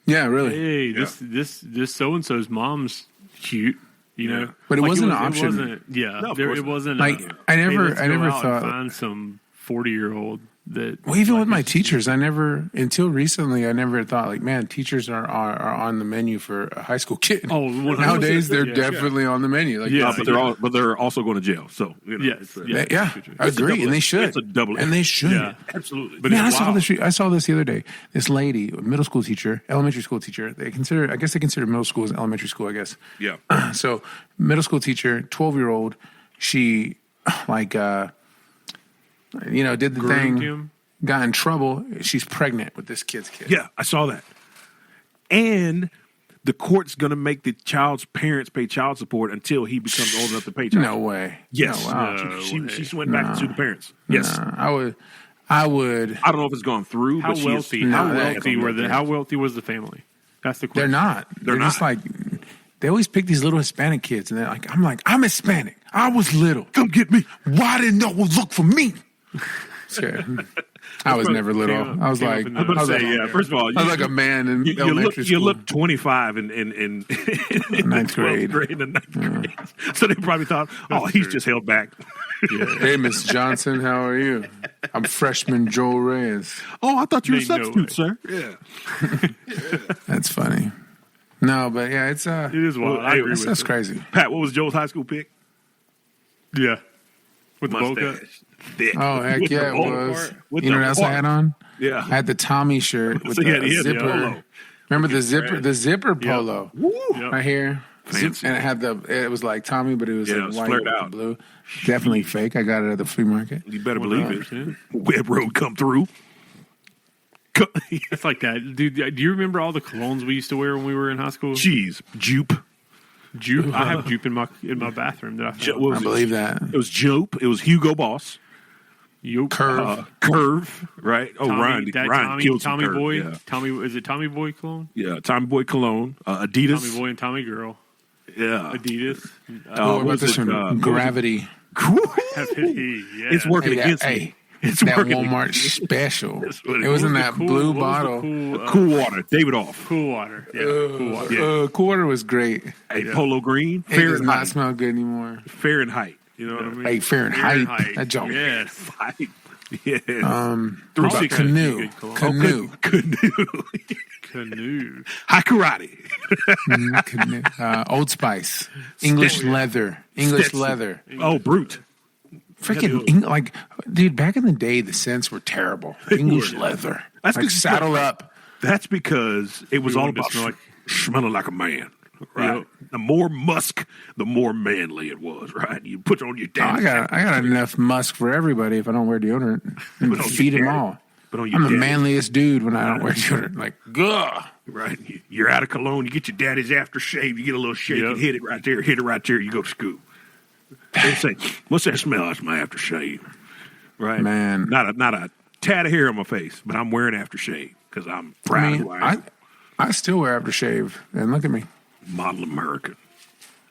Yeah, really. Hey, this so and so's mom's cute. You know, but it wasn't an option. It wasn't. Yeah, it wasn't. Like I never thought find some 40-year-old Well, even with my teachers, until recently, I never thought like, man, teachers are on the menu for a high school kid. Oh, nowadays they're definitely on the menu. Like, but they're also going to jail. So I agree, and they should. It's a double, and they should. Yeah, absolutely. But man, I saw this the other day. This lady, a middle school teacher, elementary school teacher. I guess they consider middle school as elementary school. I guess. Yeah. So middle school teacher, 12-year-old. She did the thing, got in trouble. She's pregnant with this kid's kid. Yeah, I saw that. And the court's going to make the child's parents pay child support until he becomes old enough to pay child support. No way. Yes. She went back to the parents. Yes. I would. I don't know if it's gone through. How wealthy was the family? That's the question. They're not. They're just like, they always pick these little Hispanic kids. And I'm Hispanic. I was little. Come get me. Why didn't no one look for me? Scared. I was never little. I was like, first of all, I was like a man in elementary school. You look 25 in ninth grade. So they probably thought, he's just held back. Hey, Miss Johnson, how are you? I'm freshman Joel Reyes. Oh, I thought you were a substitute, sir. Yeah. That's funny. No, but yeah, it is wild. I agree with that's crazy. Pat, what was Joel's high school pick? Yeah. With the bowl cut? Thick. Oh, heck yeah, it was. You know what else I had on? Yeah. I had the Tommy shirt with the zipper. Remember the zipper polo? Woo. Right here. Fancy. And it was like Tommy, but it was like white with blue. Definitely fake. I got it at the flea market. You better believe it. Web Road come through. It's like that. Dude, do you remember all the colognes we used to wear when we were in high school? Jeez. Jupe. I have Jupe in my bathroom. That I believe that. It was Jupe. It was Hugo Boss. Curve, right? Oh, Ryan killed some Tommy Curve. Boy. Yeah. Is it Tommy Boy cologne? Yeah, Tommy Boy cologne. Adidas. Tommy Boy and Tommy Girl. Yeah. Adidas. What about this one? Gravity. It's working against me. It's that working Walmart special. It was in that blue bottle. Cool Water. Davidoff. Cool Water. Yeah. Cool Water. Cool Water was great. Hey, Polo Green. It does not smell good anymore. Fahrenheit. You know what I mean? Hey, Fahrenheit. That joke. Yes. Yes. Canoe. Canoe. High karate. Canoe. Old Spice. English leather. Oh, Brute. Freaking, dude, back in the day, the scents were terrible. English leather. That's like saddle up. That's because it was all about smelling like a man. Right. Yep. The more musk, the more manly it was. Right. You put on your I got enough musk for everybody if I don't wear deodorant. And feed them all. I'm the manliest dude when I don't wear deodorant. Like, gah. Right. You're out of cologne. You get your daddy's aftershave. You get a little shake and hit it right there. You go to school. They say, "What's that smell?" That's my aftershave. Right, man. Not a tad of hair on my face, but I'm wearing aftershave because I'm proud. I still wear aftershave, and look at me, model American.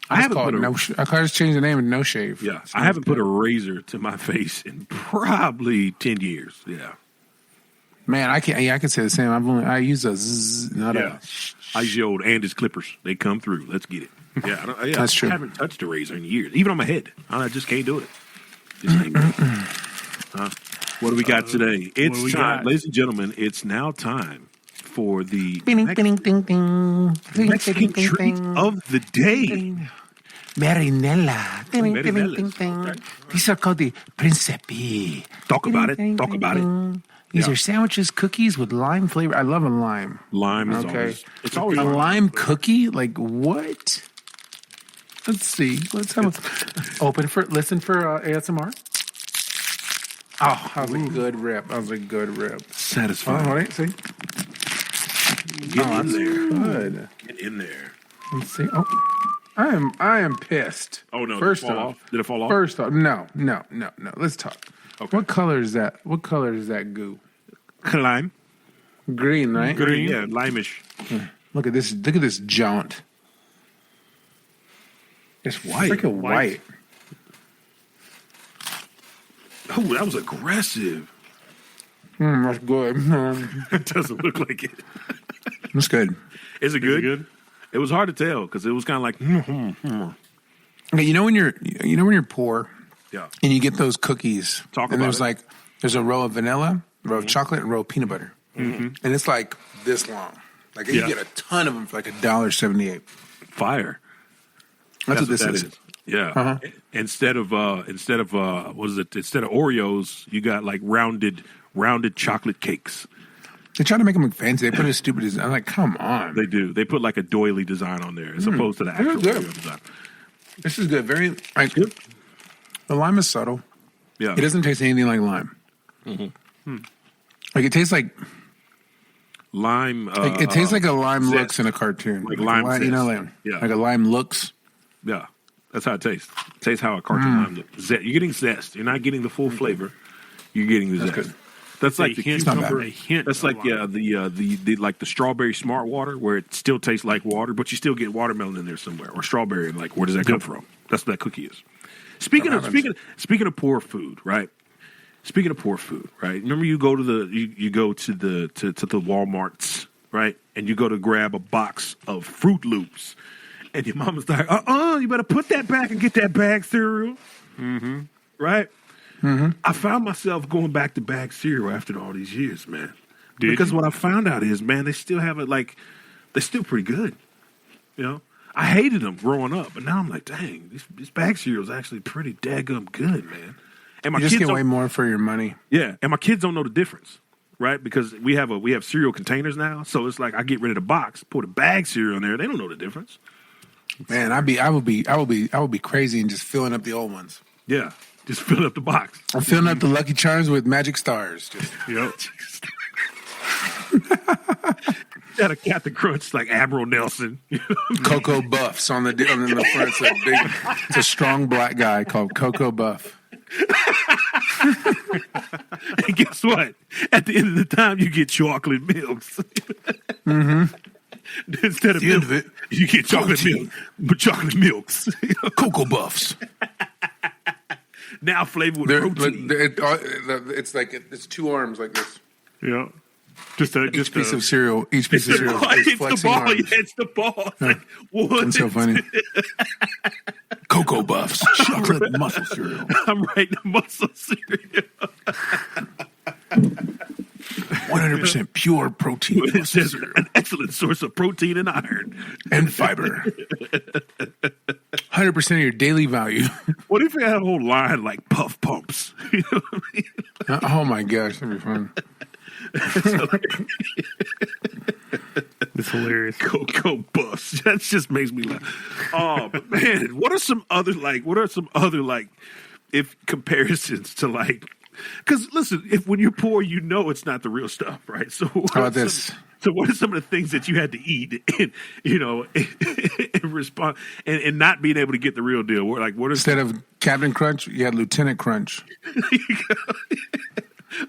I just changed the name to No Shave. Yeah, I haven't put a razor to my face in probably 10 years. Yeah, man, I can say the same. I use a zzz, not a. I use the old Andes clippers. They come through. Let's get it. Yeah, that's true. I haven't touched a razor in years, even on my head. I just can't do it. What do we got today? It's time, ladies and gentlemen. It's now time for the Mexican treat of the day. Marinella. These are called the Principe. Talk about it. These are sandwiches, cookies with lime flavor. I love a lime. Lime is always. It's always a lime cookie. Like what? Let's see. Let's have listen for ASMR. Oh, that was a good rip. Satisfying. All right, see. Get in there. Good. Get in there. Let's see. Oh, I am pissed. Oh no! First off, did it fall off? First off, no. Let's talk. Okay. What color is that? What color is that goo? Lime. Green, right? Green, yeah, limeish. Look at this. Look at this jaunt. It's white. Freaking white. Oh, that was aggressive. That's good. It doesn't look like it. That's good. Is it good? It was hard to tell because it was kind of like. Okay, you know when you're poor, yeah, and you get those cookies, and there's like There's a row of vanilla, a row of chocolate, and a row of peanut butter. And it's like this long. Like you get a ton of them for like $1.78. Fire. That's what this is. Yeah. Instead of instead of Oreos, you got like rounded chocolate cakes. They try to make them look fancy. They put a stupid design. I'm like, come on. They do. They put like a doily design on there as opposed to the actual Oreo design. This is good. Very like the lime is subtle. Yeah. It doesn't taste anything like lime. Like it tastes like lime. It tastes like a lime zest. looks in a cartoon. Like lime zest. You know, like a lime looks. Yeah. That's how it tastes. It tastes how a cartoon lime looks. You're getting zest. You're not getting the full flavor. You're getting the zest. Good. That's like the cucumber. That's like the like the strawberry smart water where it still tastes like water, but you still get watermelon in there somewhere or strawberry. And like, where does that come from? That's what that cookie is. Speaking of poor food, right? Speaking of poor food, right? Remember you go to the Walmarts, right? And you go to grab a box of Fruit Loops, and your mama's like, you better put that back and get that bag cereal, right? I found myself going back to bag cereal after all these years, man. Because what I found out is, man, they still have it like, they're still pretty good. You know, I hated them growing up, but now I'm like, dang, this bag cereal is actually pretty daggum good, man. And my you just kids get way more for your money. Yeah, and my kids don't know the difference, right? Because we have cereal containers now, so it's like I get rid of the box, put a bag cereal in there. They don't know the difference. Man, I would be crazy and just filling up the old ones. Yeah. Just fill up the box. I'm filling up the Lucky Charms with Magic Stars. Yep. Got a Captain Crunch like Admiral Nelson. Cocoa Buffs on the front. It's a strong black guy called Cocoa Buff. And guess what? At the end of the time, you get chocolate milks. Instead of milk, you get chocolate milk, but chocolate milks. Cocoa Buffs. Now flavored with protein. It's like it's two arms like this. Yeah. Each piece of cereal is flexing arms. It's the ball. Yeah. What? It's so funny. Cocoa Buffs, chocolate muscle cereal. I'm writing muscle cereal. 100% pure protein. It says an excellent source of protein and iron. And fiber. 100% of your daily value. What if you had a whole line like Puff Pumps? You know what I mean? Oh my gosh, that'd be fun. It's hilarious. Cocoa Buffs. That just makes me laugh. Oh, but man, what are some other if comparisons to like, because listen, if when you're poor, you know it's not the real stuff, right? So how about this? So what are some of the things that you had to eat and, you know, in response and not being able to get the real deal? What instead of Captain Crunch, you had Lieutenant Crunch.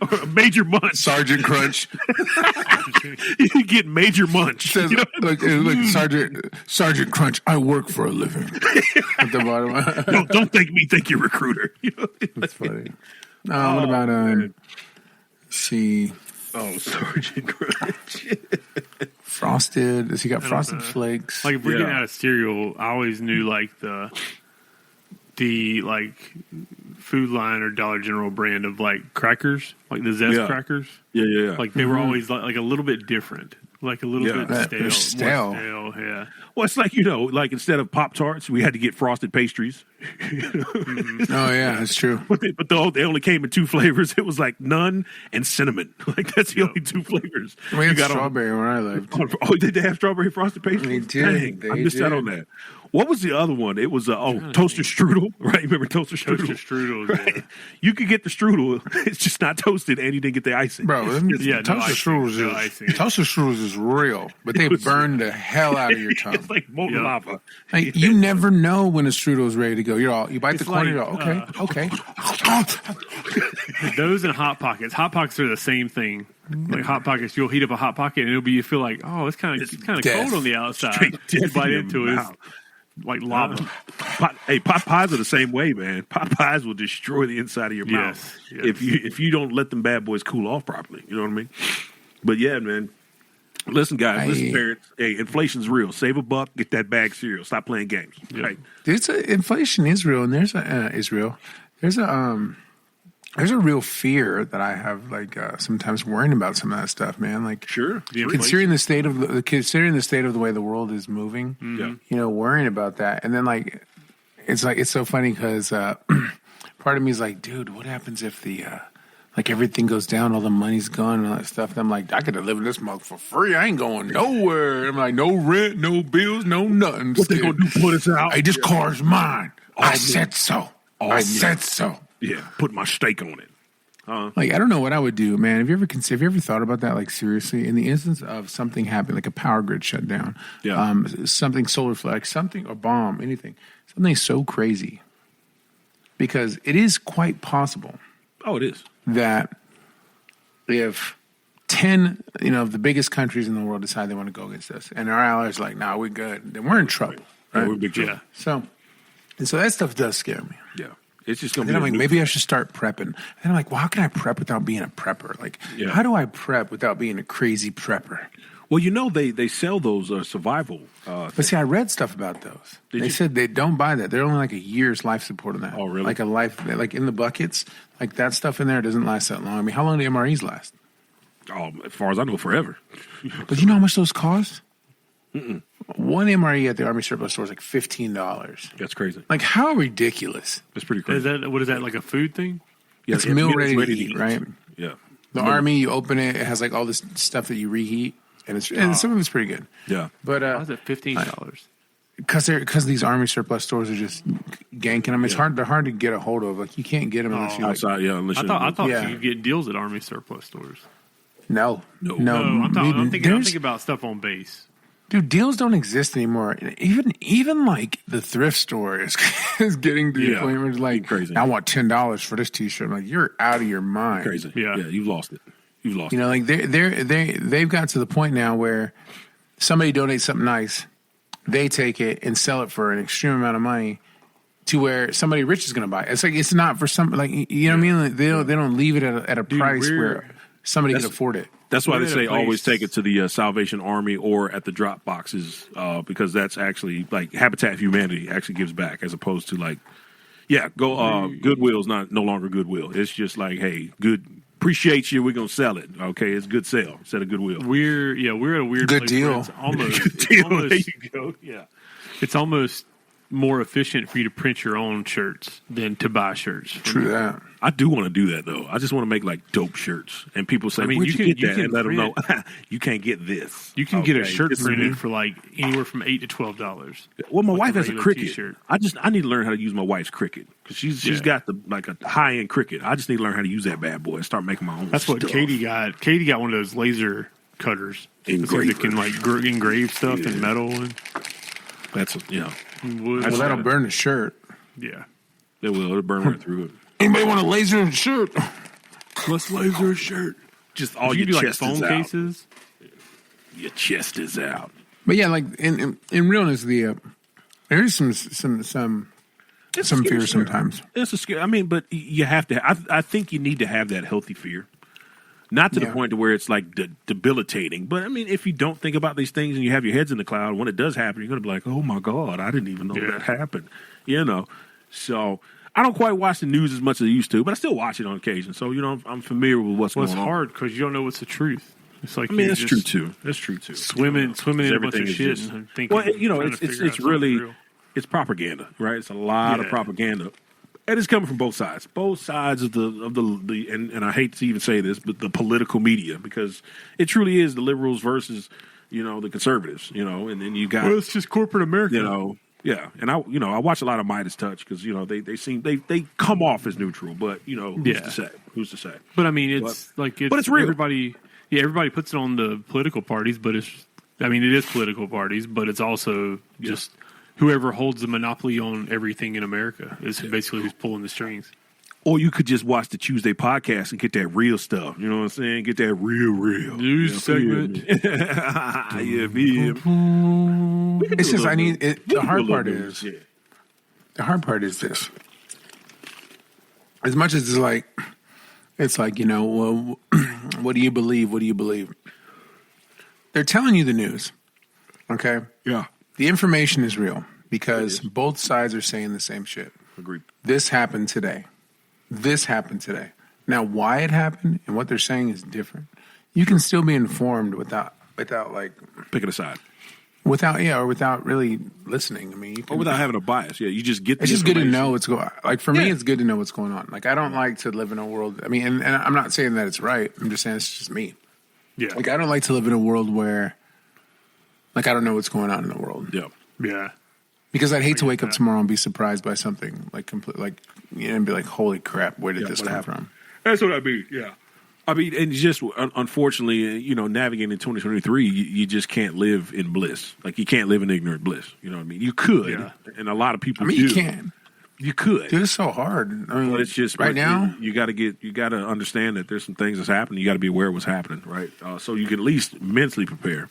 Or Major Munch. Sergeant Crunch. You get Major Munch. Says, you know? look, Sergeant Crunch, I work for a living. At the bottom. Don't thank me, thank your recruiter. You know? That's funny. What about, let's see. Oh, Sergeant Crunch. Frosted. Does he got Frosted Flakes? Like if we're getting out of cereal, I always knew like the like Food Line or Dollar General brand of like crackers, like the Zest crackers. Yeah. Like they were always like a little bit different, like a little bit stale. Stale. Yeah. Well, it's like, you know, like instead of Pop-Tarts, we had to get frosted pastries. Oh, yeah, that's true. But they only came in two flavors. It was like none and cinnamon. Like that's the only two flavors. We had strawberry where I lived. Oh, did they have strawberry frosted pastries? They did. Dang, I missed out on that. What was the other one? It was toaster strudel, right? Remember toaster strudel? Toaster strudel, right? yeah. You could get the strudel. It's just not toasted, and you didn't get the icing. Bro, toaster strudels is real, but they burn the hell out of your tongue. It's like molten lava. Like, you never know when a strudel is ready to go. You bite the corner, you're all, okay. Those and Hot Pockets. Hot Pockets are the same thing. Like Hot Pockets, you'll heat up a Hot Pocket, and you feel like, oh, it's kind of cold on the outside. You bite into it. Like lava. Pot pies are the same way, man. Pot pies will destroy the inside of your mouth if you don't let them bad boys cool off properly. You know what I mean? But yeah, man. Listen, guys. Listen, parents. Hey, inflation's real. Save a buck. Get that bag cereal. Stop playing games. Right? Inflation is real, and there's a There's a real fear that I have, like sometimes worrying about some of that stuff, man. Like, considering the state of the way the world is moving, worrying about that, and then it's so funny because part of me is like, dude, what happens if the everything goes down, all the money's gone, and all that stuff? And I'm like, I could have lived in this mug for free. I ain't going nowhere. I'm like, no rent, no bills, no nothing. What they gonna do? Put us out? Hey, this car's mine. I said so. I said so. Yeah, put my stake on it. I don't know what I would do, man. Have you ever thought about that? Like, seriously, in the instance of something happening, like a power grid shut down, something solar flare, something, a bomb, anything, something so crazy, because it is quite possible. Oh, it is. That if 10, of the biggest countries in the world decide they want to go against us, and our allies are like, nah, we're good, then we're in trouble. Right? Yeah, we're in big trouble. Yeah. So that stuff does scare me. Yeah. It's just going to be. I'm like, maybe I should start prepping. And I'm like, well, how can I prep without being a prepper? Like, how do I prep without being a crazy prepper? Well, they sell those survival. But see, I read stuff about those. They said they don't buy that. They're only like a year's life support on that. Oh, really? Like a life, like in the buckets, like that stuff in there doesn't last that long. I mean, how long do MREs last? Oh, as far as I know, forever. But you know how much those cost? One MRE at the Army surplus store is like $15. That's crazy. Like, how ridiculous? That's pretty crazy. What is that, like a food thing? Yeah, it's meal ready to eat, right? Yeah. The Army, you open it, it has like all this stuff that you reheat, and some of it's pretty good. Yeah. But why is it $15? Because these Army surplus stores are just ganking them. It's hard. They're hard to get a hold of. Like, you can't get them unless you outside. I thought you could get deals at Army surplus stores. No. I'm thinking about stuff on base. Dude, deals don't exist anymore. Even like the thrift store is getting to the point where it's like, crazy. I want $10 for this T-shirt. I'm like, you're out of your mind. Crazy. Yeah, you've lost it. Like they've got to the point now where somebody donates something nice, they take it and sell it for an extreme amount of money to where somebody rich is going to buy it. It's like, it's not for some, like, you know what I mean? Like, they don't leave it at a price where somebody can afford it. That's why they say always take it to the Salvation Army or at the drop boxes, because that's actually like Habitat for Humanity actually gives back, as opposed to like, Goodwill's no longer Goodwill. It's just like, hey, good, appreciate you, we're gonna sell it. Okay, it's good sale instead of Goodwill. We're at a weird good place deal. It's almost, good deal. There you go. Yeah, it's almost more efficient for you to print your own shirts than to buy shirts. True that. I do want to do that though. I just want to make like dope shirts, and people say, "Where'd you get that?" And let them know you can't get this. You can get a shirt printed for like anywhere from $8 to $12. Well, my wife has a Cricut. T-shirt. I need to learn how to use my wife's Cricut because she's got a high end Cricut. I just need to learn how to use that bad boy and start making my own. That's stuff. what Katie got. Katie got one of those laser cutters that can like engrave stuff in metal. And that's wood. Well, that'll burn the shirt. Yeah, it will. It'll burn right through it. Anybody want a laser shirt? Let's laser a shirt. Just all your chest like phone cases. Your chest is out. But yeah, like in realness, there is some fear sometimes. It's a scare. I mean, but you have to. I think you need to have that healthy fear, not to the point to where it's like debilitating. But I mean, if you don't think about these things and you have your heads in the cloud, when it does happen, you're going to be like, "Oh my God, I didn't even know that happened." So. I don't quite watch the news as much as I used to, but I still watch it on occasion. So, I'm familiar with what's going on. It's hard because you don't know what's the truth. It's like, that's true too. That's true too. Swimming in a bunch of shit and thinking. Well, it's really, it's propaganda, right? It's a lot of propaganda. And it's coming from both sides. Both sides of the and I hate to even say this, but the political media, because it truly is the liberals versus, the conservatives, and then you got. Well, it's just corporate America. Yeah, and I watch a lot of Midas Touch because they come off as neutral, but who's to say? But I mean, it's real. Everybody puts it on the political parties, but it is political parties, but it's also just whoever holds the monopoly on everything in America is basically who's pulling the strings. Or you could just watch the Tuesday podcast and get that real stuff. You know what I'm saying? Get that real news segment. It's just the hard part is the hard part is this. As much as it's like well, what do you believe? What do you believe? They're telling you the news. Okay. Yeah. The information is real because both sides are saying the same shit. Agreed. This happened today. This happened today. Now, why it happened and what they're saying is different. You can still be informed without like picking a side. Without really listening. I mean, you can, or without having a bias. Yeah, you just get. It's just good to know what's going on. Like for me, it's good to know what's going on. Like I don't like to live in a world. I mean, and I'm not saying that it's right. I'm just saying it's just me. Yeah. Like I don't like to live in a world where, like, I don't know what's going on in the world. Yeah. Yeah. Because I'd hate to wake up tomorrow and be surprised by something like and be like, "Holy crap, where did this come from?" That's what I mean. Yeah. I mean, and just unfortunately, navigating in 2023, you just can't live in bliss. Like you can't live in ignorant bliss. You know what I mean? You could, and a lot of people. You can. You could. Dude, it's so hard. I mean, but it's just right now. You got to understand that there's some things that's happening. You got to be aware of what's happening, right? So you can at least mentally prepare.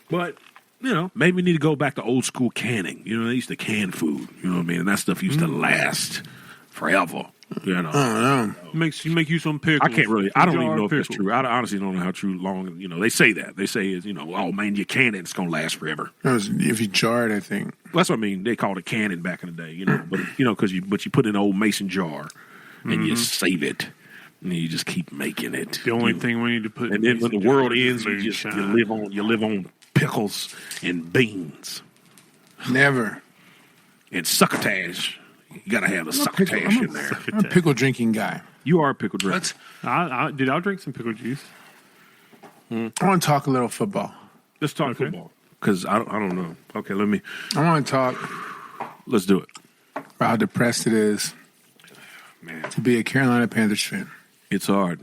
But maybe we need to go back to old school canning. They used to can food. You know what I mean? And that stuff used to last forever. I don't know. Make you some pickles. I can't really. I don't even know if that's true. I honestly don't know how true long. They say that. They say is oh man, you can it. It's gonna last forever. If you jar it, I think. That's what I mean. They called it canning back in the day. But because you put it in an old mason jar and you save it. And you just keep making it. The only thing we need to put. And then when the world ends, you live on pickles and beans. Never. And succotash. You gotta have the succotash in there. I'm a pickle drinking guy. You are a pickle drinker. I'll drink some pickle juice. I want to talk a little football. Let's talk football because I don't know. Okay, I want to talk. Let's do it. About how depressed it is, man, to be a Carolina Panthers fan. It's hard.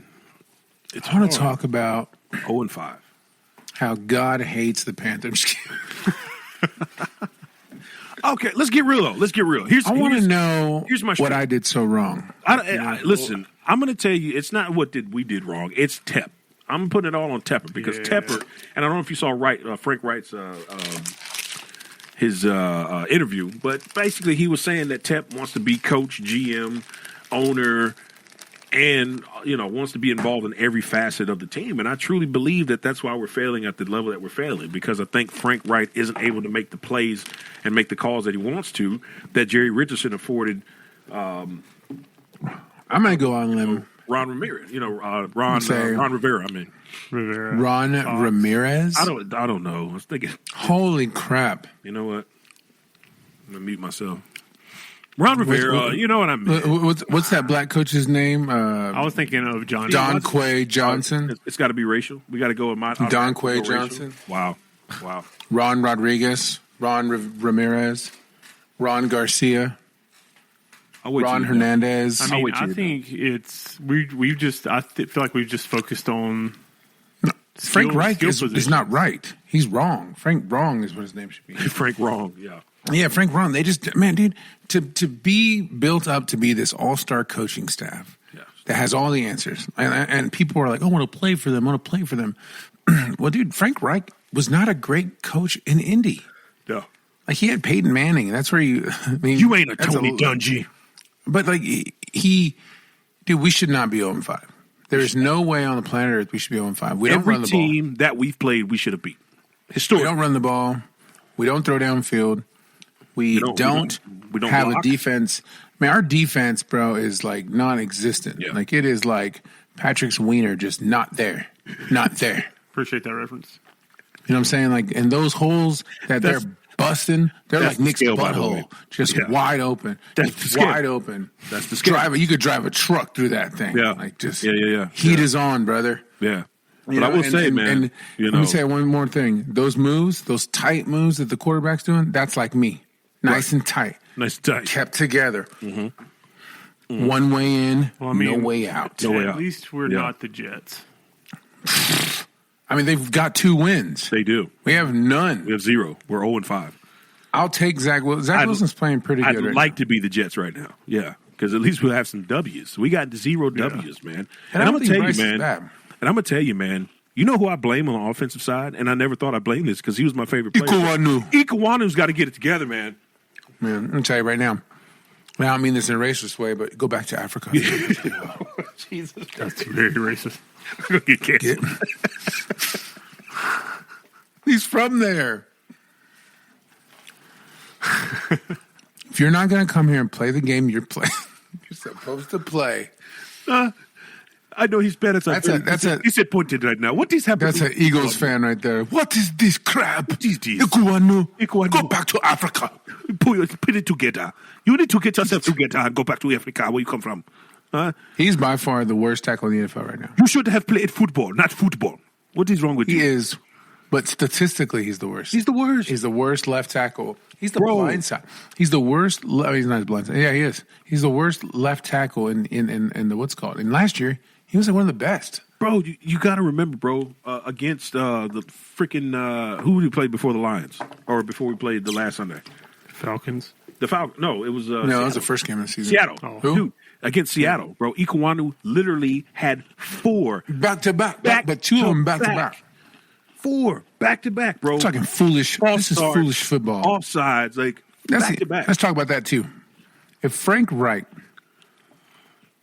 I want to talk about 0-5. How God hates the Panthers. Okay, let's get real though. I want to know here's what I did so wrong. Listen, I'm going to tell you, it's not what we did wrong. It's Tep. I'm putting it all on Tepper because Tepper, and I don't know if you saw Frank Wright's his interview, but basically he was saying that Tep wants to be coach, GM, owner, and wants to be involved in every facet of the team. And I truly believe that that's why we're failing at the level that we're failing, because I think Frank Wright isn't able to make the plays and make the calls that he wants to, that Jerry Richardson afforded. I'm going to go on a limb. Ron Ramirez, Ron Rivera. I mean, Rivera. Ron Ramirez. I don't know. I was thinking. Holy crap! You know what? I'm gonna mute myself. Ron Rivera. You know what I mean? What's that black coach's name? I was thinking of Don Quay Johnson. It's got to be racial. We got to go with my Don Quay Johnson. Wow. Ron Rodriguez. Ramirez. Ron Garcia. Ron Hernandez. I think it's we've just. I feel like we've just focused on. Frank Reich is not right. He's wrong. Frank Wrong is what his name should be. Frank Wrong. Yeah. Yeah, Frank Wrong. They just dude, to be built up to be this all-star coaching staff that has all the answers, and people are like, "I want to play for them. I want to play for them." Well, dude, Frank Reich was not a great coach in Indy. Yeah. Like he had Peyton Manning. That's where you. I mean, you ain't a Tony Dungy. But like dude, we should not be 0-5. There is no way on the planet Earth we should be 0-5. We don't run the ball. Every team that we've played, we should have beat. Historically. We don't run the ball. We don't throw downfield. We don't have block. A defense. I mean, our defense, bro, is like non-existent. Yeah. Like it is like Patrick's wiener, just not there. Not there. Appreciate that reference. You know what I'm saying? Like in those holes that they're busting, they're like Nick's butthole, just wide open. That's wide open. That's the scale. You could drive a truck through that thing. Yeah. Like just Heat is on, brother. Yeah. But I will say, man, let me say one more thing. Those moves, those tight moves that the quarterback's doing, that's like me. Nice and tight. Nice and tight. Kept together. Mm-hmm. Mm-hmm. One way in, no way out. No way out. At least we're not the Jets. I mean, they've got 2 wins. They do. We have none. We have 0. We're 0-5. I'll take Zach Wilson. Zach Wilson's playing pretty good. I'd like to be the Jets right now. Yeah, because at least we'll have some W's. We got 0 W's, man. And I'm going to tell you, man. And I'm going to tell you, man. You know who I blame on the offensive side? And I never thought I'd blame this because he was my favorite player. Ikewanu's got to get it together, man. Man, I'm going to tell you right now. I don't mean this in a racist way, but go back to Africa. Jesus, that's very racist. Get canceled. He's from there. If you're not going to come here and play the game you're supposed to play, I know he's bad at He said pointed right now. What is happening? That's an Eagles fan right there. What is this crap? What is this? Iguanu. Go back to Africa. Put it together. You need to get yourself together and go back to Africa, where you come from. He's by far the worst tackle in the NFL right now. You should have played football, not football. What is wrong with you? He is, but statistically, he's the worst. He's the worst. He's the worst left tackle. He's the blind side. He's the worst. He's not his blind side. Yeah, he is. He's the worst left tackle in the what's called. And last year, he was like one of the best. Bro, you got to remember, bro, against the freaking who did he play before the Lions or before we played the last Sunday? Falcons. The Falcons. No, it was no, Seattle. it was the first game of the season. Seattle. Oh. Who? Dude, against Seattle, bro. Iguanu literally had 4 back to back, but 2 of them back to back. 4 back to back, bro. I'm talking foolish. This is foolish football. Offsides, like back to back. Let's talk about that too. If Frank Reich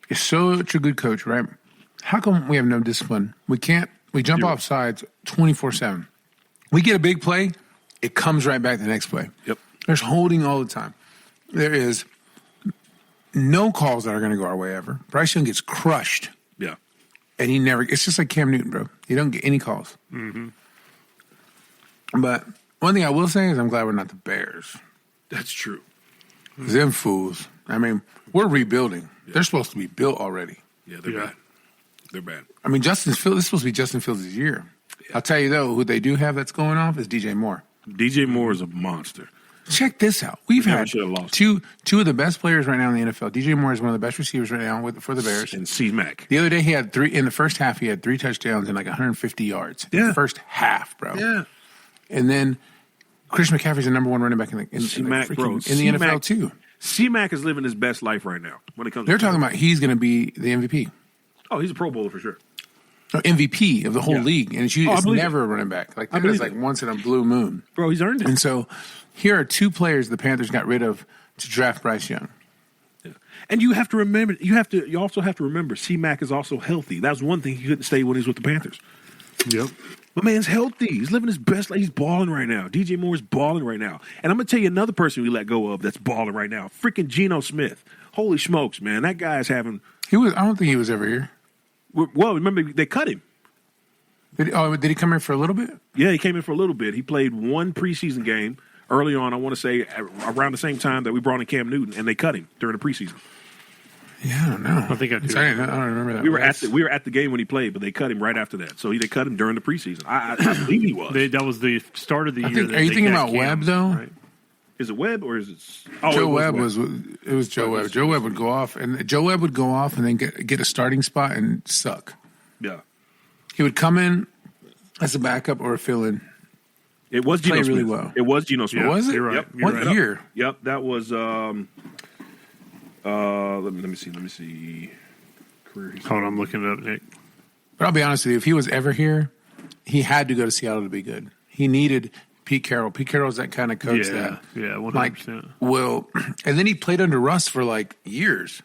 is such a good coach, right? How come we have no discipline? We jump off sides 24/7. We get a big play, it comes right back the next play. Yep. There's holding all the time. There is no calls that are going to go our way ever. Bryce Young gets crushed. Yeah. And it's just like Cam Newton, bro. You don't get any calls. Mm-hmm. But one thing I will say is I'm glad we're not the Bears. That's true. Them fools. I mean, we're rebuilding. Yeah. They're supposed to be built already. Yeah, they're bad. They're bad. I mean, this is supposed to be Justin Fields' year. Yeah. I'll tell you, though, who they do have that's going off is DJ Moore. DJ Moore is a monster. Check this out. We've had two of the best players right now in the NFL. DJ Moore is one of the best receivers right now for the Bears. And C-Mac. The other day, he had 3 in the first half. He had 3 touchdowns and like 150 yards. Yeah. In the first half, bro. Yeah. And then Chris McCaffrey's the number 1 running back in the NFL too. C-Mac is living his best life right now when it comes. They're talking about he's going to be the MVP. Oh, he's a Pro Bowler for sure. MVP of the whole league, and it's never a running back. Like that is like once in a blue moon, bro. He's earned it. And so here are 2 players the Panthers got rid of to draft Bryce Young. Yeah. And you have to remember. You also have to remember. C-Mac is also healthy. That was one thing he couldn't stay when he was with the Panthers. Yep. My man's healthy. He's living his best life. He's balling right now. DJ Moore is balling right now. And I'm gonna tell you another person we let go of that's balling right now. Freaking Geno Smith. Holy smokes, man! That guy's having. I don't think he was ever here. Well, remember they cut him. Did he come here for a little bit? Yeah, he came in for a little bit. He played 1 preseason game early on. I want to say around the same time that we brought in Cam Newton, and they cut him during the preseason. Yeah, I don't know. I think I do. I don't remember that. We were at the game when he played, but they cut him right after that. So they cut him during the preseason. I believe he was. That was the start of the year. Are you thinking about Webb though? Right? Is it Webb or is it? Joe Webb was Joe Webb. Joe Webb would go off, and Joe Webb would go off and then get a starting spot and suck. Yeah, he would come in as a backup or a fill-in. It was Geno Smith. Really well. It was Geno Smith. Yeah, was it? You're right. Yep. You're what right. year? Yep, that was. Let me see. Career history. Hold on, I'm looking it up, Nick. But I'll be honest with you, if he was ever here, he had to go to Seattle to be good. He needed Pete Carroll. Pete Carroll's that kind of coach that. Yeah, 100%. And then he played under Russ for like years.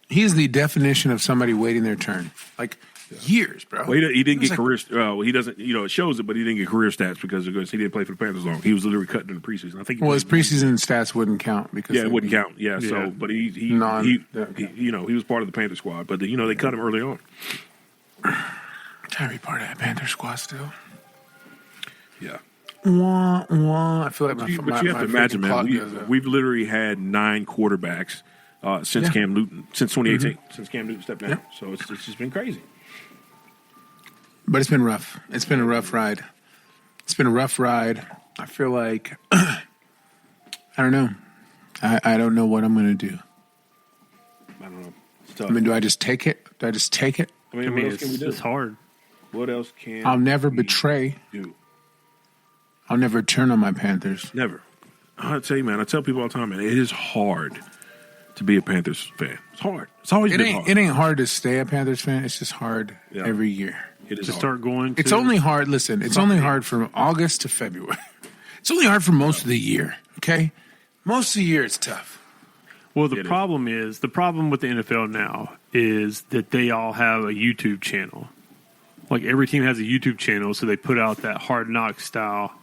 He's the definition of somebody waiting their turn. Like years, bro. Well, he didn't get career. He doesn't. It shows it, but he didn't get career stats because he didn't play for the Panthers long. He was literally cut during the preseason. I think. His preseason stats wouldn't count because it wouldn't count. Yeah. So, but he was part of the Panther squad. But they cut him early on. Trying to be part of that Panther squad still. Yeah. Wah, wah. I feel like but you have to imagine, man. We've literally had 9 quarterbacks since Cam Newton, since 2018, since Cam Newton stepped down. Yeah. So it's just been crazy. But it's been rough. It's been a rough ride. I feel like I don't know. I don't know what I'm going to do. I don't know. It's tough. I mean, do I just take it? I mean, what else can we do? It's hard. What else can I'll never betray. Do? I'll never turn on my Panthers. Never. I'll tell you, man. I tell people all the time, man. It is hard to be a Panthers fan. It's hard. It's always been hard. It ain't hard to stay a Panthers fan. It's just hard every year. It is to hard. Start going. It's only hard. Listen, it's only hard from August to February. It's only hard for most of the year. Okay, most of the year it's tough. Well, the problem with the NFL now is that they all have a YouTube channel. Like every team has a YouTube channel, so they put out that Hard Knock style,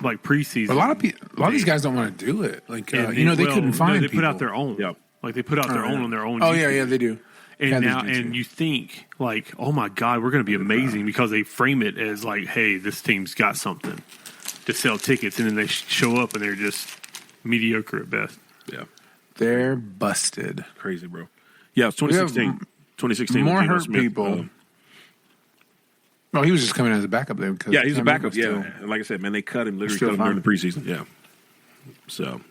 like preseason. A lot of these guys don't want to do it. Like they couldn't find. They people. put out their own. Yep. Like they put out their own on their own. Oh YouTube. yeah, they do. And now, and you think like, oh my God, we're going to be amazing because they frame it as like, hey, this team's got something to sell tickets, and then they show up and they're just mediocre at best. Yeah, they're busted. Crazy, bro. Yeah, it's 2016. 2016. More Geno hurt Smith, people. No, he was just coming as a backup there. Yeah, he's a backup. Yeah, and like I said, man, they cut him literally cut him during the preseason. Yeah. So,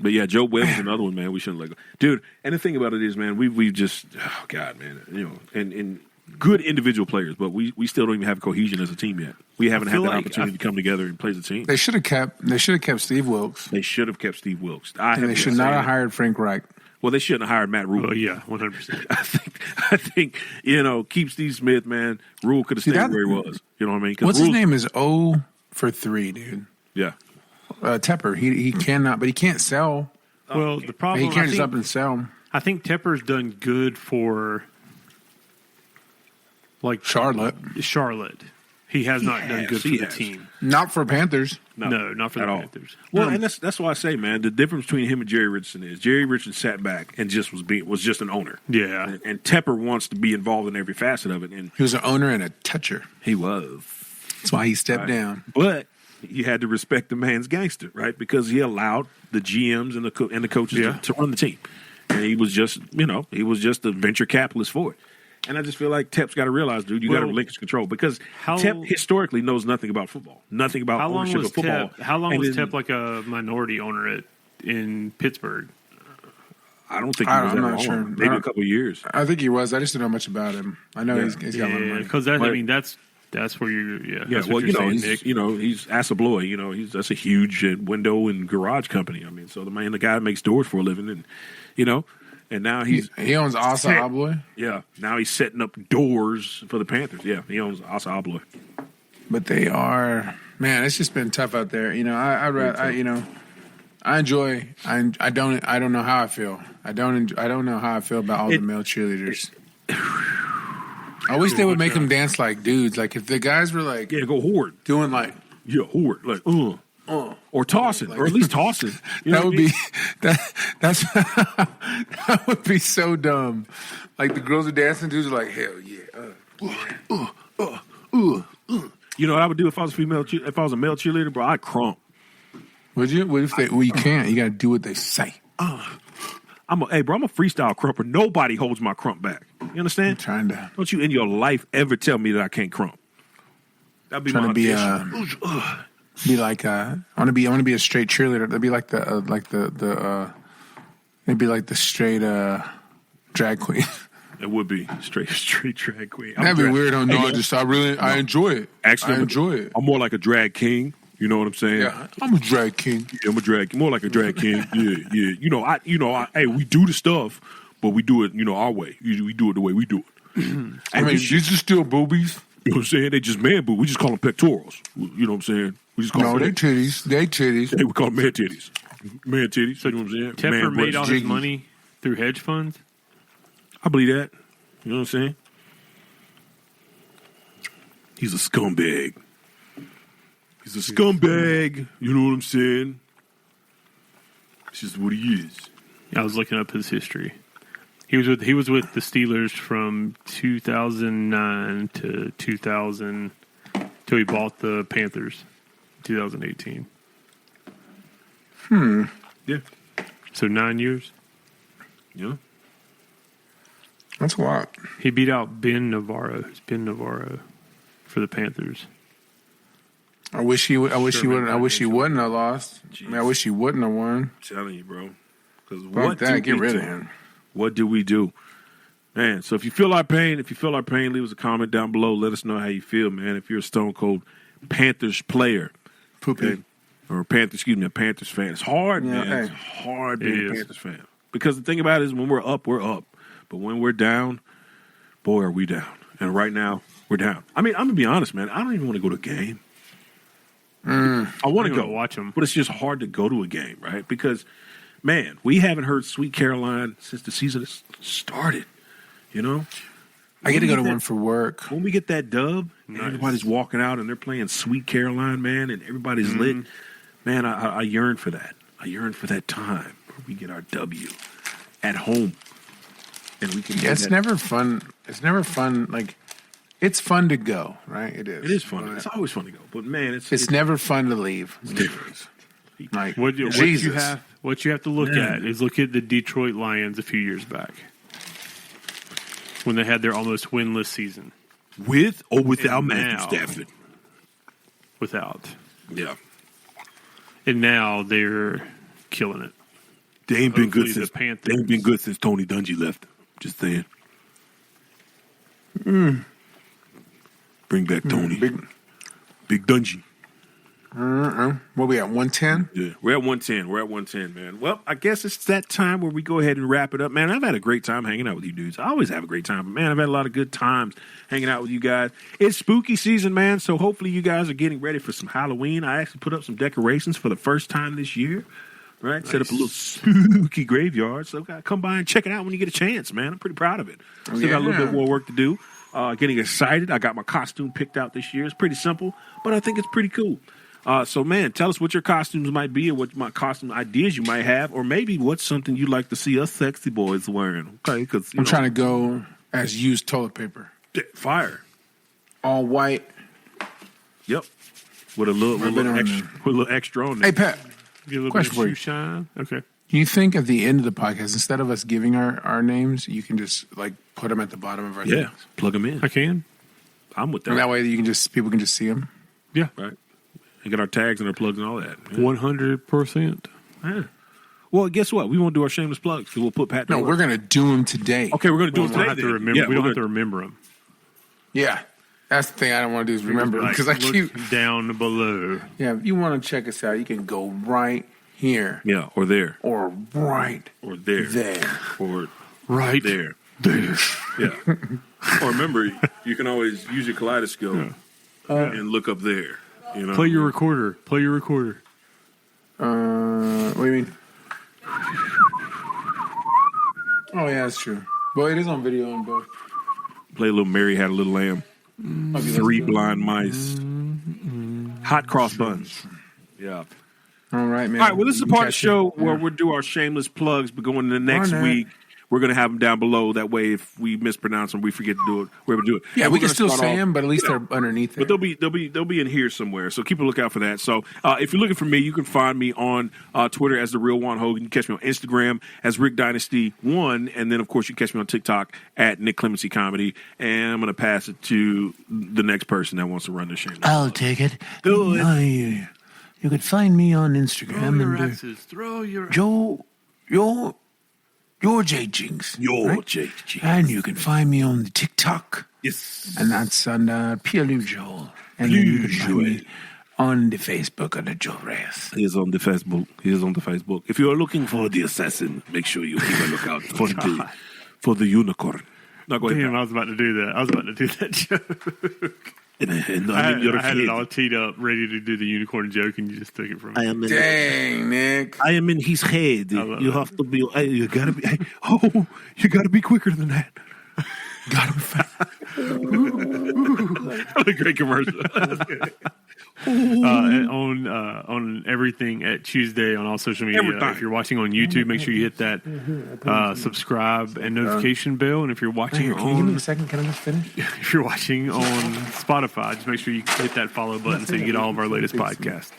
but yeah, Joe Webb is another one, man. We shouldn't let go, dude. And the thing about it is, man, we just, oh God, man, you know, and good individual players, but we still don't even have cohesion as a team yet. We haven't had that opportunity to come together and play as a team. They should have kept Steve Wilkes. They should have kept Steve Wilkes. They should not have hired Frank Reich. Well, they shouldn't have hired Matt Rule. Oh yeah, 100%. I think you know, keep Steve Smith, man. Rule could have stayed where he was. You know what I mean? What's his name is 0 for 3, dude. Yeah. Tepper. He cannot, but he can't sell. Well, the problem he can't just up and sell. I think Tepper's done good for like Charlotte. He has not done good for the team. Not for Panthers. No, not for the Panthers. Well, and that's why I say, man, the difference between him and Jerry Richardson is Jerry Richardson sat back and just was just an owner. Yeah. And Tepper wants to be involved in every facet of it. And he was an owner and a toucher. He was. That's why he stepped down. But you had to respect the man's gangster, right? Because he allowed the GMs and the coaches to run the team. And he was just, a venture capitalist for it. And I just feel like Tep's got to realize, dude, you got to relinquish control because Tep historically knows nothing about football, nothing about ownership of football. How long was Tep like a minority owner in Pittsburgh? I don't think he was. I'm not sure. Maybe a couple of years. I think he was. I just don't know much about him. I know he's got a lot of money. Because that's where you're. Yeah. Well, he's Assabloy. That's a huge window and garage company. I mean, so the guy makes doors for a living, and And now he owns Asa Abloy. Yeah, now he's setting up doors for the Panthers. Yeah, he owns Asa Abloy. But they are, man. It's just been tough out there. I enjoy. I don't know how I feel. I don't know how I feel about all the male cheerleaders. I wish they would make them dance like dudes. Like if the guys were like, go horde, doing like horde, like or tossing, or at least tossing. That would be that would be so dumb. Like the girls are dancing, dudes are like, hell yeah. You know what I would do if I was a male cheerleader, bro? I'd crump. Would you? What if they? Well, you can't. You got to do what they say. I'm a freestyle crumper. Nobody holds my crump back. You understand? I'm trying to. Don't you in your life ever tell me that I can't crump? That'd be my be like I want to be a straight cheerleader. That'd be like maybe like the straight drag queen. It would be straight drag queen. That'd be weird. I enjoy it. Actually, I enjoy it. I'm more like a drag king. You know what I'm saying? Yeah, I'm a drag king. Yeah, I'm a drag king. More like a drag king. Yeah. Hey, we do the stuff, but we do it, our way. We do it the way we do it. I mean, these are still boobies. You know what I'm saying? They just man boob. We just call them pectorals. You know what I'm saying? We just call them they titties. They titties. Hey, we call them man titties. Man titties. So, you know what I'm saying? Tepper made all his money through hedge funds? I believe that. You know what I'm saying? He's a scumbag. He's a scumbag. You know what I'm saying? It's just what he is. I was looking up his history. He was with the Steelers from 2009 to 2000 till he bought the Panthers in 2018. Yeah. So 9 years. Yeah. That's a lot. He beat out Ben Navarro. It's Ben Navarro for the Panthers. I wish he wouldn't have lost. I mean, I wish he wouldn't have won. I'm telling you, bro. Because get rid of him. What do we do? Man, so if you feel our pain, leave us a comment down below. Let us know how you feel, man. If you're a Stone Cold Panthers player. Okay. Or a Panthers fan. It's hard, man. Hey. It's hard being a Panthers fan. Because the thing about it is when we're up, we're up. But when we're down, boy, are we down. And right now, we're down. I mean, I'm going to be honest, man. I don't even want to go to a game. I want to go watch them. But it's just hard to go to a game, right? Because, man, we haven't heard Sweet Caroline since the season started. You know? I get to go to one for work. When we get that dub, and everybody's walking out and they're playing Sweet Caroline, man, and everybody's lit, man, I yearn for that. I yearn for that time where we get our W. at home. And we can. Yeah, it's never fun. It's never fun. Like, it's fun to go, right? It is. It is fun. It's always fun to go. But man, it's never fun to leave. Like, what you have to look at is look at the Detroit Lions a few years back when they had their almost winless season. With or without Matthew Stafford? Without. Yeah. And now they're killing it. They ain't been good since Tony Dungy left. Just saying. Bring back Tony. Big Dungy. What we at, 110? Yeah, we're at 110. We're at 110, man. Well, I guess it's that time where we go ahead and wrap it up. Man, I've had a great time hanging out with you dudes. I always have a great time. But, man, I've had a lot of good times hanging out with you guys. It's spooky season, man, so hopefully you guys are getting ready for some Halloween. I actually put up some decorations for the first time this year. Right? Nice. Set up a little spooky graveyard. So come by and check it out when you get a chance, man. I'm pretty proud of it. Still got a little bit more work to do. Getting excited. I got my costume picked out this year. It's pretty simple, but I think it's pretty cool. So, man, tell us what your costumes might be or what my costume ideas you might have, or maybe what's something you'd like to see us sexy boys wearing. Okay, because I'm trying to go as used toilet paper. Fire. All white. Yep. With a little extra on there. Hey, Pat. Get a little bit of shoe shine. Okay. You think at the end of the podcast, instead of us giving our names, you can just like put them at the bottom of our things? Plug them in. I can. I'm with that. And that way people can just see them. Yeah. Right. And get our tags and our plugs and all that. 100%. Yeah. Well, guess what? We won't do our shameless plugs because we'll put Pat. No, we're going to do them today. Okay, we're going to do them today. We don't have to remember them. Yeah. That's the thing I don't want to do is remember them because I keep down below. Yeah, if you want to check us out, you can go right here. Yeah, or there. Or right. Or there. There. Or right there. There. Yeah. Or remember, you can always use your kaleidoscope and look up there. You know? Play your recorder. What do you mean? Oh, yeah, that's true. Well, it is on video on both. Play a little Mary Had a Little Lamb. 3 blind mice. Hot cross buns. Yeah. All right, man. All right, well, this is the part of the show where we'll do our shameless plugs, but going into the next week, we're going to have them down below. That way, if we mispronounce them, we forget to do it. We're able to do it. Yeah, we can still say them, but at least they're underneath there. But they'll be in here somewhere. So keep a lookout for that. So if you're looking for me, you can find me on Twitter as The Real Juan Hogan. You can catch me on Instagram as Rick Dynasty 1. And then, of course, you can catch me on TikTok at Nick Clemency Comedy. And I'm going to pass it to the next person that wants to run the show. I'll take it. Do it. You could find me on Instagram. Throw your Your J Jinx. J Jinx. And you can find me on the TikTok. Yes. And that's on Pierre Joel. And then you can find me on the Facebook under Joel Reyes. He is on the Facebook. If you are looking for the assassin, make sure you keep a lookout for the unicorn. Now, go ahead. Damn, I was about to do that joke. I had it all teed up, ready to do the unicorn joke, and you just took it from me. Dang, Nick! I am in his head. You have to be. You gotta be. You gotta be quicker than that. Gotta be fast. What a great commercial. On everything at Tuesday on all social media. If you're watching on YouTube, make sure you hit that subscribe and notification bell. And if you're watching can you give me a second? Can I just finish? If you're watching on Spotify, just make sure you hit that follow button so you get all of our latest podcasts.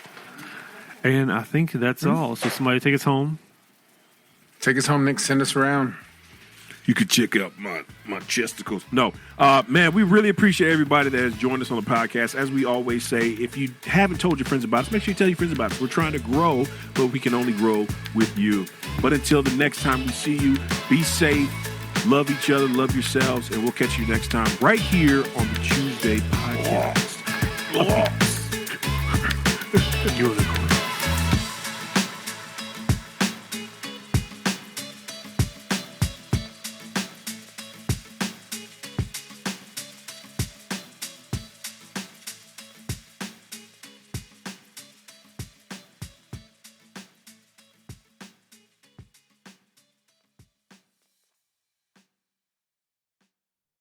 And I think that's all. So somebody take us home. Take us home, Nick. Send us around. You could check out my chesticles. No, man, we really appreciate everybody that has joined us on the podcast. As we always say, if you haven't told your friends about us, make sure you tell your friends about us. We're trying to grow, but we can only grow with you. But until the next time we see you, be safe, love each other, love yourselves, and we'll catch you next time right here on the Tuesday podcast. You're the